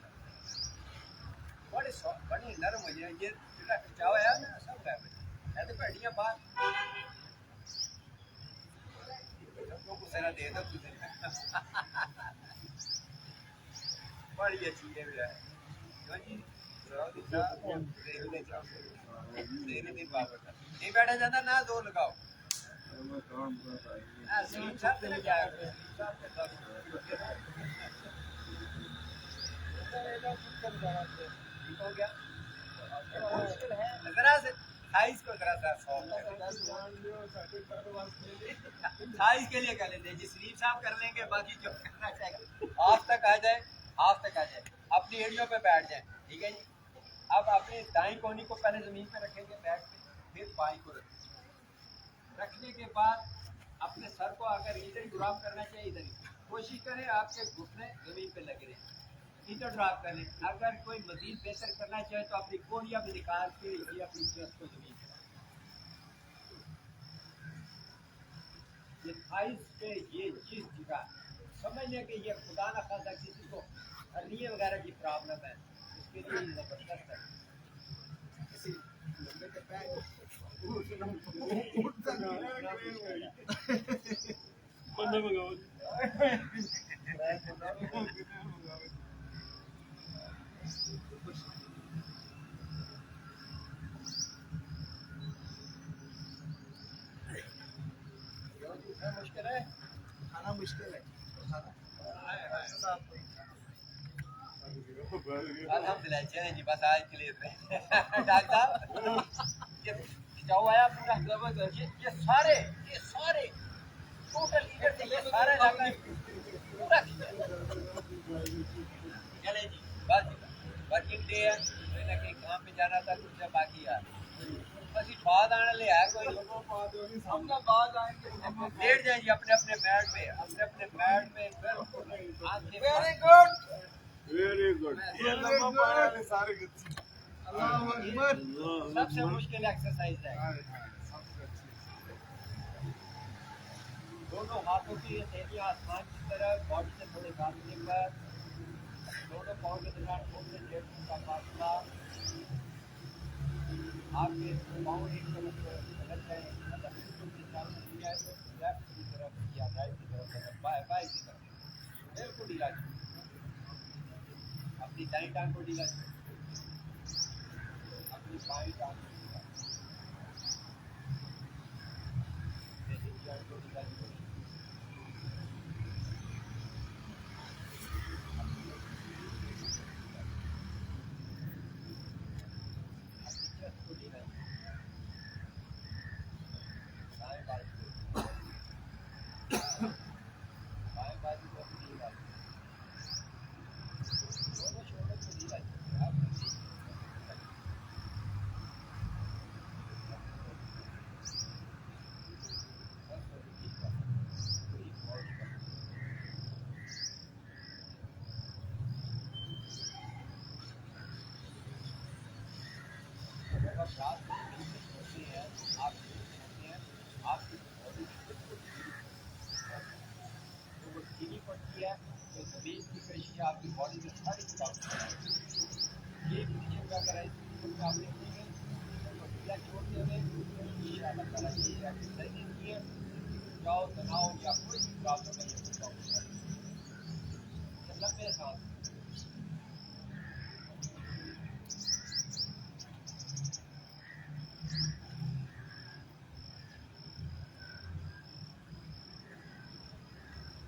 बड़े सॉफ्ट बड़े नरम हो जाए। ये जितना खिंचाव है ना सब गायब है तो हड्डियां बाहर सबको गुस्सा दे दो तुझे बड़ी अच्छी है भैया क्यों जी नहीं बैठा जाता ना, दो लगाओ ठीक हो गया। मुश्किल है जरा से थाइस को जरा सा थाइस के लिए कर लेते हैं जी, स्लीव साफ कर लेंगे, बाकी जो करना चाहिए हाथ तक आ जाए, हाथ तक आ जाए, अपनी एड़ियों पे बैठ जाए। ठीक है जी। अब अपने दाईं कोहनी को पहले जमीन पे रखेंगे बैठ के, फिर बाईं को रखेंगे। रखने के बाद अपने सर को अगर इधर ही ड्रॉप करना चाहिए, इधर ही कोशिश करें आपके घुटने जमीन पे लगे रहे, इधर ड्रॉप कर लें। अगर कोई मजीद बेहतर करना चाहे तो अपनी कोहनियां भी निकाल के ये अपनी चेस्ट को जमीन पे, ये थाइस पे ये चीज जगह समझ लें कि ये खुदा ना खासा किसी को हर्निया वगैरह की प्रॉब्लम है, इसके लिए जबरदस्त है। बंदा मंगाओ मुश्किल है, खाना मुश्किल है अल्हम्दुलिल्लाह। चलें जी, बस आज के लिए डॉक्टर साहब ये खिंचाव आया पूरा ये सारे टोटल इधर से ये सारा इलाका पूरा चले जी। बस वर्किंग डे है, कहीं ना कहीं काम पे जाना था, कुछ से बाकी यार बस ही बाद आने ले आया कोई हम ना बाद आएंगे। लेट जाए जी अपने अपने मैट पे, अपने मैट पे वेरी गुड, वेरी गुड सबसे मुश्किल एक्सरसाइज है। दोनों हाथों की हथेलियां आसमान की तरफ, बॉडी से थोड़े फासले पर, दोनों पाँव के दरमियान फुट से 1.5 फुट का फासला। आपके पाँव एक तरफ गलत है, मतलब बिल्कुल भी चालू किया है तो लेफ्ट की तरफ या राइट की तरफ, मतलब बाएं की तरफ बिल्कुल ढीला अपनी दाईं टांग को ढीला, अपनी बाईं टांग को ढीला, को ढीला, बाएं बाजू को ढीला, दोनों शोल्डर को ढीला। आप रात में मिलकर सोते हैं, आप सोते हैं, आपकी बॉडी तो वो चीनी पड़ती है, तो जमीन की पेशी आपकी बॉडी में सारी काम ये कीजिएगा। अगर ऐसी आप देखेंगे तो भैया छोड़ते हुए इंशाअल्लाह ताला ये एक्सरसाइज किए, जाओ तनाव या कोई भी प्रॉब्लम है ये लंबे सांस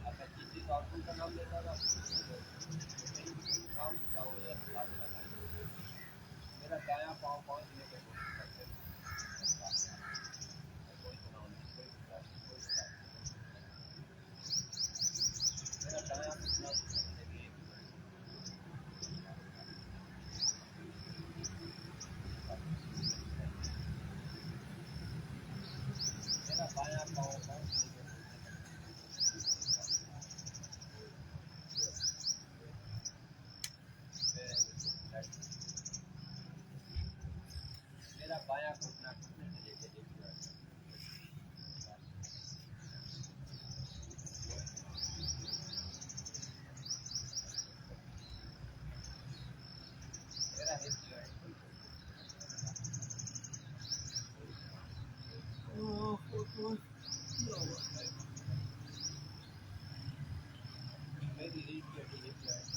आपका किसी डॉक्टर का नाम लेता था नाम क्या हो जाए मेरा दायां पाँव 5 लेकर कोशिश करते कोई तनाव नहीं, कोई मेरा दायां घुटना मेरा बायां पाँव 5 मेरा बायां घुटना घुटने से लेके मेरा हिप जॉइंट मेरी रीढ़ की हड्डी हिप जॉइंट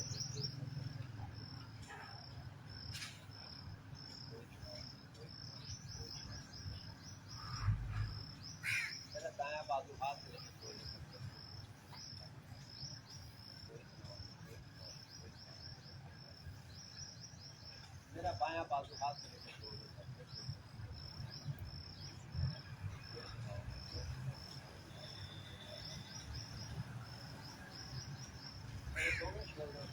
मेरा दायां बाजू हाथ से लेकर कोई मेरा बायां बाजू हाथ से लेकर मेरे दोनों शोल्डर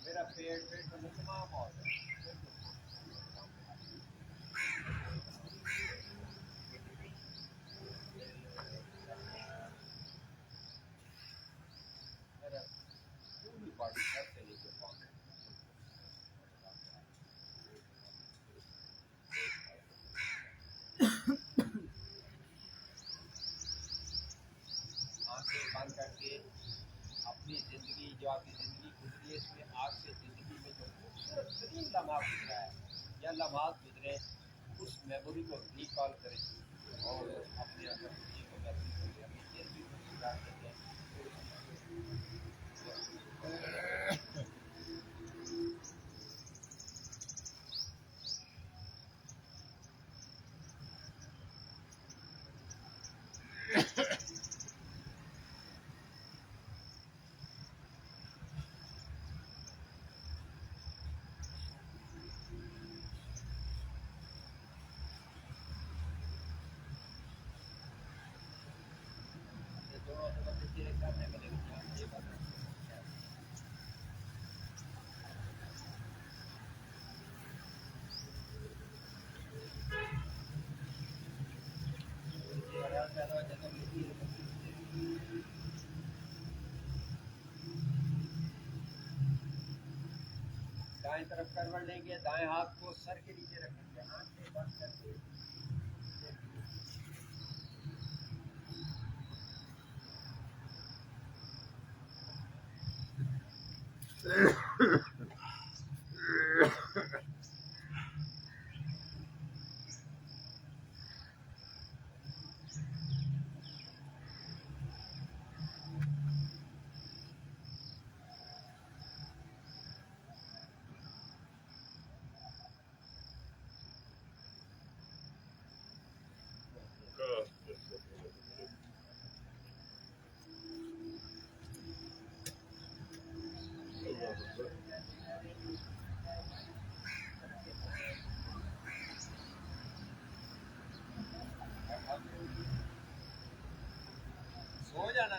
मेरा पेट में तमाम और मेरा पूरी बॉडी सर से लेकर पाँव आंखें बंद करके अपनी ज़िंदगी जो आपकी ज़िंदगी गुजरी है इसमें आपसे ज़िंदगी में जो खूबसूरत तरीन लम्हा गुजरा है या लम्हात गुजरे उस मेमोरी को रिकॉल करें और अपने अंदर खुशी को महसूस करें, अपनी ज़िंदगी को सुधार सकें। ये दोनों से करने के लिए ये बात दाएं तरफ करवट लेंगे, दाएं हाथ को सर के नीचे रखेंगे, आंखें बंद करके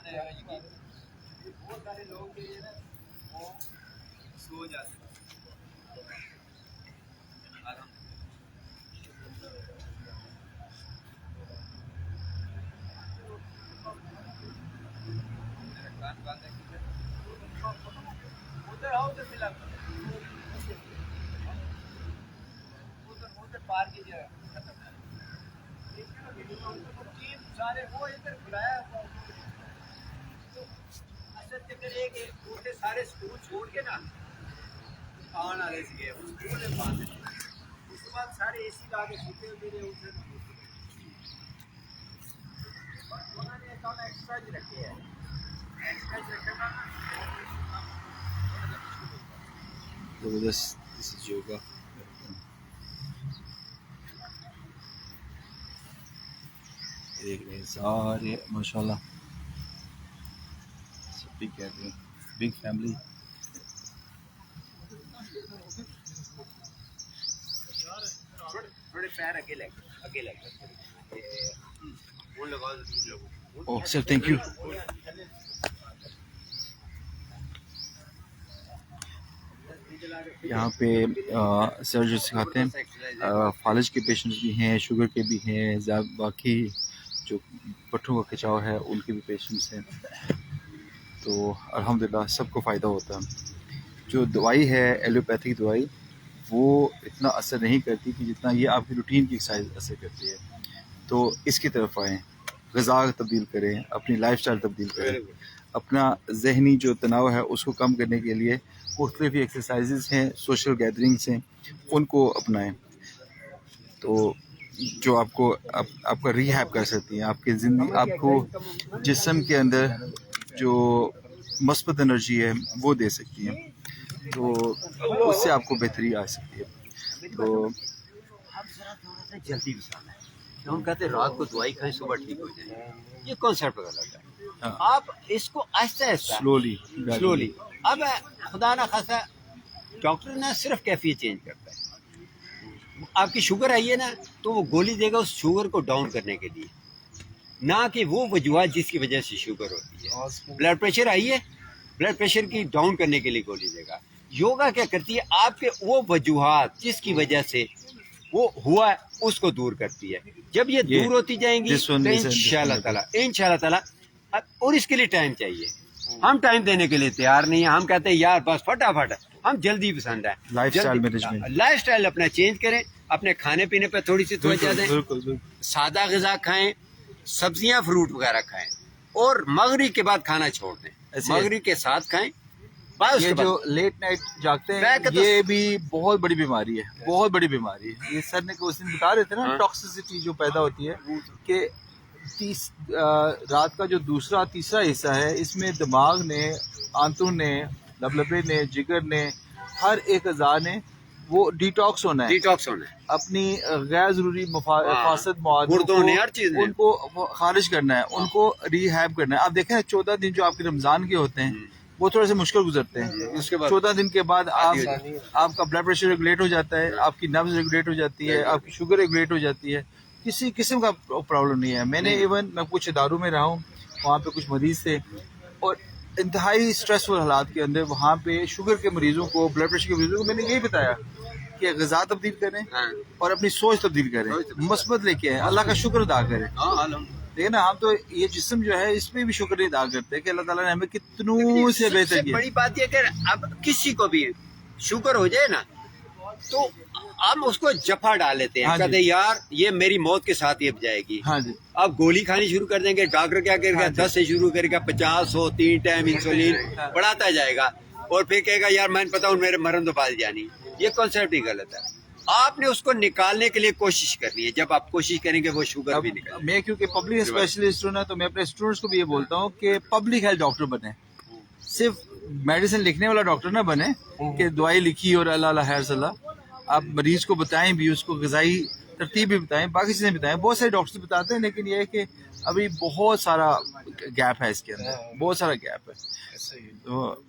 है यकीन, बहुत सारे लोग जो है ना वो सो जाते हैं। कान बंद है किधर? उधर आओ तो फिलहाल उधर पार की जगह खत्म है। टीम सारे वो इधर बुलाया हुआ असल चक्कर एक उसे सारे स्कूल छोड़ के ना आने वाले से गए स्कूल में बांध उसके बाद सारे एसी ला के सोते हुए उसे उन्होंने कम एक्स्ट्रा ही रखे हैं एक्स्ट्रा रखना जबरदस्त। This is yoga. देख रहे हैं सारे माशाल्लाह सभी गैदरिंग, बिग फैमिली। थोड़े पैर अकेले वो लगाओ ओह सर थैंक यू। यहाँ पे सर जो सिखाते हैं फालिज के पेशेंट्स भी हैं, शुगर के भी हैं, बाकी जो पट्टों का खिंचाव है उनके भी पेशेंट्स हैं। तो अल्हम्दुलिल्लाह सबको फ़ायदा होता है। जो दवाई है एलोपैथिक दवाई वो इतना असर नहीं करती कि जितना ये आपकी रूटीन की एक्सरसाइज असर करती है। तो इसकी तरफ आएँ, ग़िज़ा तब्दील करें, अपनी लाइफस्टाइल तब्दील करें, अपना जहनी जो तनाव है उसको कम करने के लिए मुख्तलिफ एक्सरसाइजेज हैं, सोशल गैदरिंग्स हैं, उनको अपनाएं। तो जो आपको आपका रिहैब कर सकती हैं, आपकी ज़िंदगी, आपको जिस्म के अंदर जो मस्बत एनर्जी है वो दे सकती हैं। तो उससे आपको बेहतरी आ सकती है। तो हम थोड़ा सा जल्दी गुस्साना है तो हम कहते हैं रात को दवाई खाएं सुबह ठीक हो जाए, ये कॉन्सेप्ट गलत है। हाँ। आप इसको आहिस्ता आहिस्ता स्लोली अब खुदा ना खासा डॉक्टर ना सिर्फ कैफियत चेंज करता है। आपकी शुगर आई है ना तो वो गोली देगा उस शुगर को डाउन करने के लिए, ना कि वो वजूहत जिसकी वजह से शुगर होती है। ब्लड प्रेशर आई है, ब्लड प्रेशर की डाउन करने के लिए गोली देगा। योगा क्या करती है, आपके वो वजूहत जिसकी वजह से वो हुआ है उसको दूर करती है। जब ये दूर होती जाएंगी तो इंशाल्लाह ताला और इसके लिए टाइम चाहिए। हम टाइम देने के लिए तैयार नहीं है। हम कहते हैं यार बस फटाफट, हम जल्दी पसंद है। लाइफस्टाइल अपना चेंज करें, अपने खाने पीने पे थोड़ी सी तवज्जो दें, सादा ग़िज़ा खाएं, सब्जियां फ्रूट वगैरह खाएं और मगरिब के बाद खाना छोड़ दें, मगरिब के साथ खाएं। ये जो लेट नाइट जागते हैं ये भी बहुत बड़ी बीमारी है, बहुत बड़ी बीमारी है। ये सर ने उस दिन बता रहे थे ना टॉक्सिसिटी जो पैदा होती है कि रात का जो दूसरा तीसरा हिस्सा है इसमें दिमाग ने, आंतों ने, लबलबे ने, जिगर ने, हर एक अज़ा ने वो डिटॉक्स होना है, अपनी गैर जरूरी फासद मवाद उनको खारिज करना है, उनको रिहैब करना है। आप देखें 14 दिन जो आपके रमजान के होते हैं वो थोड़े से मुश्किल गुजरते हैं। उसके बाद 14 दिन के बाद आपका ब्लड प्रेशर रेगुलेट हो जाता है, आपकी नब्ज रेगुलेट हो जाती है, आपकी शुगर रेगुलेट हो जाती है, किसी किस्म का प्रॉब्लम नहीं है। मैं कुछ इदारों में रहा हूँ, वहाँ पे कुछ मरीज थे और इंतहाई स्ट्रेसफुल हालात के अंदर वहाँ पे शुगर के मरीजों को, ब्लड प्रेशर के मरीजों को मैंने यही बताया कि ग़िज़ा तब्दील करें और अपनी सोच तब्दील करें, मस्बत लेके आए, अल्लाह का शुक्र अदा करें। देखिए ना, हम तो ये जिस्म जो है इस पे भी शुक्र अदा करते हैं कि अल्लाह ताला ने हमें कितनों से बेहतर किया। बड़ी बात यह कि अब किसी को भी शुगर हो जाए ना तो हम उसको जफा डाल लेते हैं, कहते हैं यार ये मेरी मौत के साथ ही अब जाएगी। हाँ जी। अब गोली खानी शुरू कर देंगे, डॉक्टर क्या करेगा, 10 से शुरू करेगा, 50 100 3 टाइम इंसुलिन बढ़ाता जाएगा और फिर कहेगा यार मैंने पता हूँ मेरे मरण तो पास जानी। ये कॉन्सेप्ट ही गलत है। आपने उसको निकालने के लिए कोशिश करनी है, जब आप कोशिश करेंगे वो शुगर भी निकल। मैं क्योंकि पब्लिक स्पेशलिस्ट हूँ ना, तो मैं अपने स्टूडेंट्स को भी ये बोलता हूँ कि पब्लिक हेल्थ डॉक्टर बने, सिर्फ मेडिसिन लिखने वाला डॉक्टर ना बने कि दवाई लिखी और अल्लाह खैर सलाह। आप मरीज को बताएं भी, उसको ग़िज़ाई तरतीब भी बताएं, बाकी चीज़ें बताएं। बहुत सारे डॉक्टर्स बताते हैं, लेकिन ये है कि अभी बहुत सारा गैप है इसके अंदर, बहुत सारा गैप है। तो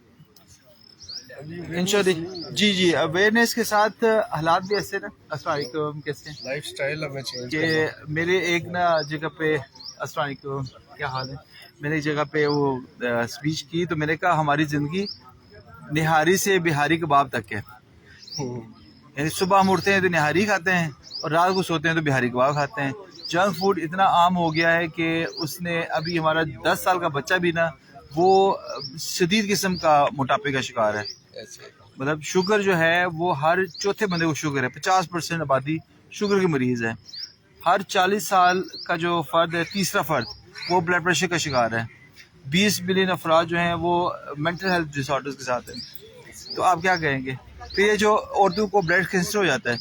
इंशाल्लाह जी अवेयरनेस के साथ हालात भी ऐसे ना। अस्सलाम वालेकुम, कैसे हैं? लाइफस्टाइल हमें चेंज कि मेरे एक ना जगह पे अस्सलाम वालेकुम, क्या हाल है। मैंने एक जगह पे वो स्पीच की तो मैंने कहा हमारी ज़िंदगी निहारी से बिहारी कबाब तक है। यानी सुबह हम उठते हैं तो निहारी खाते हैं और रात को सोते हैं तो बिहारी कबाब खाते हैं। जंक फूड इतना आम हो गया है कि उसने अभी हमारा 10 साल का बच्चा भी ना वो शदीद किस्म का मोटापे का शिकार है। मतलब शुगर जो है वो हर चौथे बंदे को शुगर है। 50% आबादी शुगर की मरीज़ है। हर 40 साल का जो फ़र्द है, तीसरा फ़र्द वो ब्लड प्रेशर का शिकार है। 20 मिलियन अफराद जो हैं वो मेंटल हेल्थ डिसऑर्डर्स के साथ हैं। तो आप क्या कहेंगे? फिर ये जो औरतों को ब्रेस्ट कैंसर हो जाता है,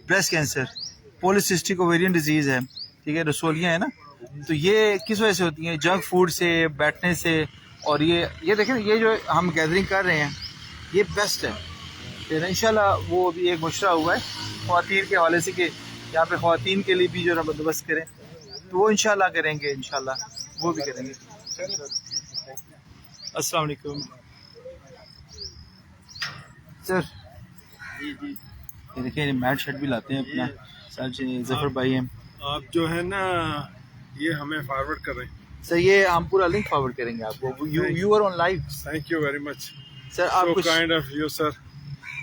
breast cancer, polycystic ovarian disease है, ठीक है, रसोलियाँ है ना, तो ये किस वजह से होती हैं? जंक फूड से, बैठने से। और ये देखें, ये जो हम गैदरिंग कर रहे हैं ये बेस्ट है। फिर इंशाल्लाह वो भी एक मुशरा हुआ है ख़वातीन के हवाले से कि यहाँ पे ख़वातीन के लिए भी जो ना बंदोबस्त करें, तो वो इंशाल्लाह करेंगे, इंशाल्लाह वो भी करेंगे। अस्सलाम वालेकुम सर। ये देखिए मैट शर्ट भी लाते हैं अपना सर जफर भाई हैं। आप जो है ना ये हमें फॉरवर्ड कर रहे हैं सर, ये हम पूरा लिंक फॉरवर्ड करेंगे आपको। You are on live. Thank you very much sir. आप कुछ काइंड ऑफ यू सर,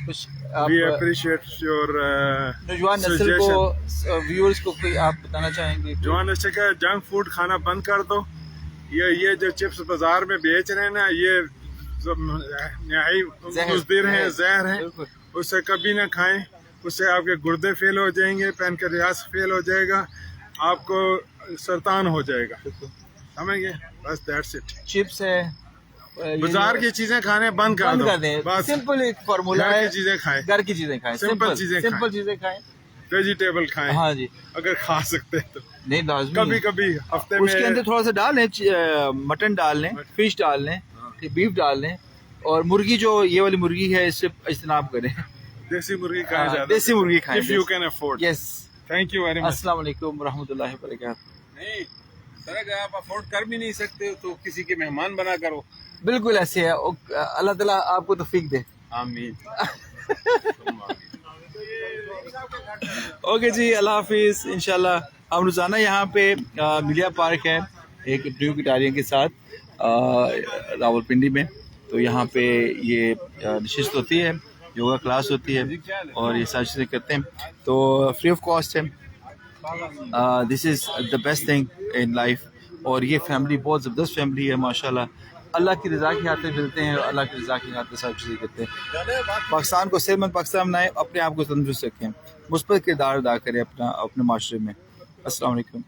कुछ वी अप्रिशिएट योर नौजवान नस्ल को, व्यूअर्स को कोई आप बताना चाहेंगे? जवान नस्ल का जंक फूड खाना बंद कर दो। ये जो चिप्स बाजार में बेच रहे हैं ना, ये मुज़िर हैं, जहर हैं। उससे कभी ना खाएं, उससे आपके गुर्दे फेल हो जाएंगे, पैनक्रियास फेल हो जाएगा, आपको सरतान हो जाएगा। समझेंगे? बस दैट्स इट। चिप्स है, बाजार की चीजें खाने बंद कर दें। बस सिंपल एक फार्मूला है, चीजें खाएं, घर की चीजें खाएं, सिंपल चीजें खाएं, वेजिटेबल खाएं। हाँ जी, अगर खा सकते हैं तो। नहीं लाजमी कभी कभी हफ्ते में उसके अंदर थोड़ा सा डाल लें, मटन डाल लें, फिश डाल लें, बीफ डाल लें, और मुर्गी जो ये वाली मुर्गी है इससे इज्तनाब करें। देसी मुर्गी खाएं, ज्यादा देसी मुर्गी खाएं if you can afford. Yes. Thank you very much. अस्सलाम वालेकुम रहमतुल्लाहि व बरकातहू। नहीं सर, अगर आप अफोर्ड कर भी नहीं सकते तो किसी के मेहमान बना करो। बिल्कुल ऐसे है। अल्लाह ताला आपको तौफीक दे। आमीन। ओके जी, अल्लाह हाफिज़। इंशाल्लाह हम रोज़ाना यहाँ पे मिलिया पार्क है एक न्यू गिटारियन के साथ रावलपिंडी में, तो यहाँ पे ये नशिस्त होती है, योगा क्लास होती है और ये सारी चीज़ें करते हैं, तो फ्री ऑफ कॉस्ट है। This is the best thing in life. और ये फैमिली बहुत ज़बरदस्त फैमिली है माशाल्लाह। अल्लाह की रज़ा की खातिर मिलते हैं और अल्लाह की रज़ा की खातिर सारी चीज़ें करते हैं। पाकिस्तान को सेहतमंद पाकिस्तान बनाएं, अपने आप को तंदुरुस्त रखें, मुस्बत किरदार अदा करें अपने माशरे में। अस्सलाम वालेकुम।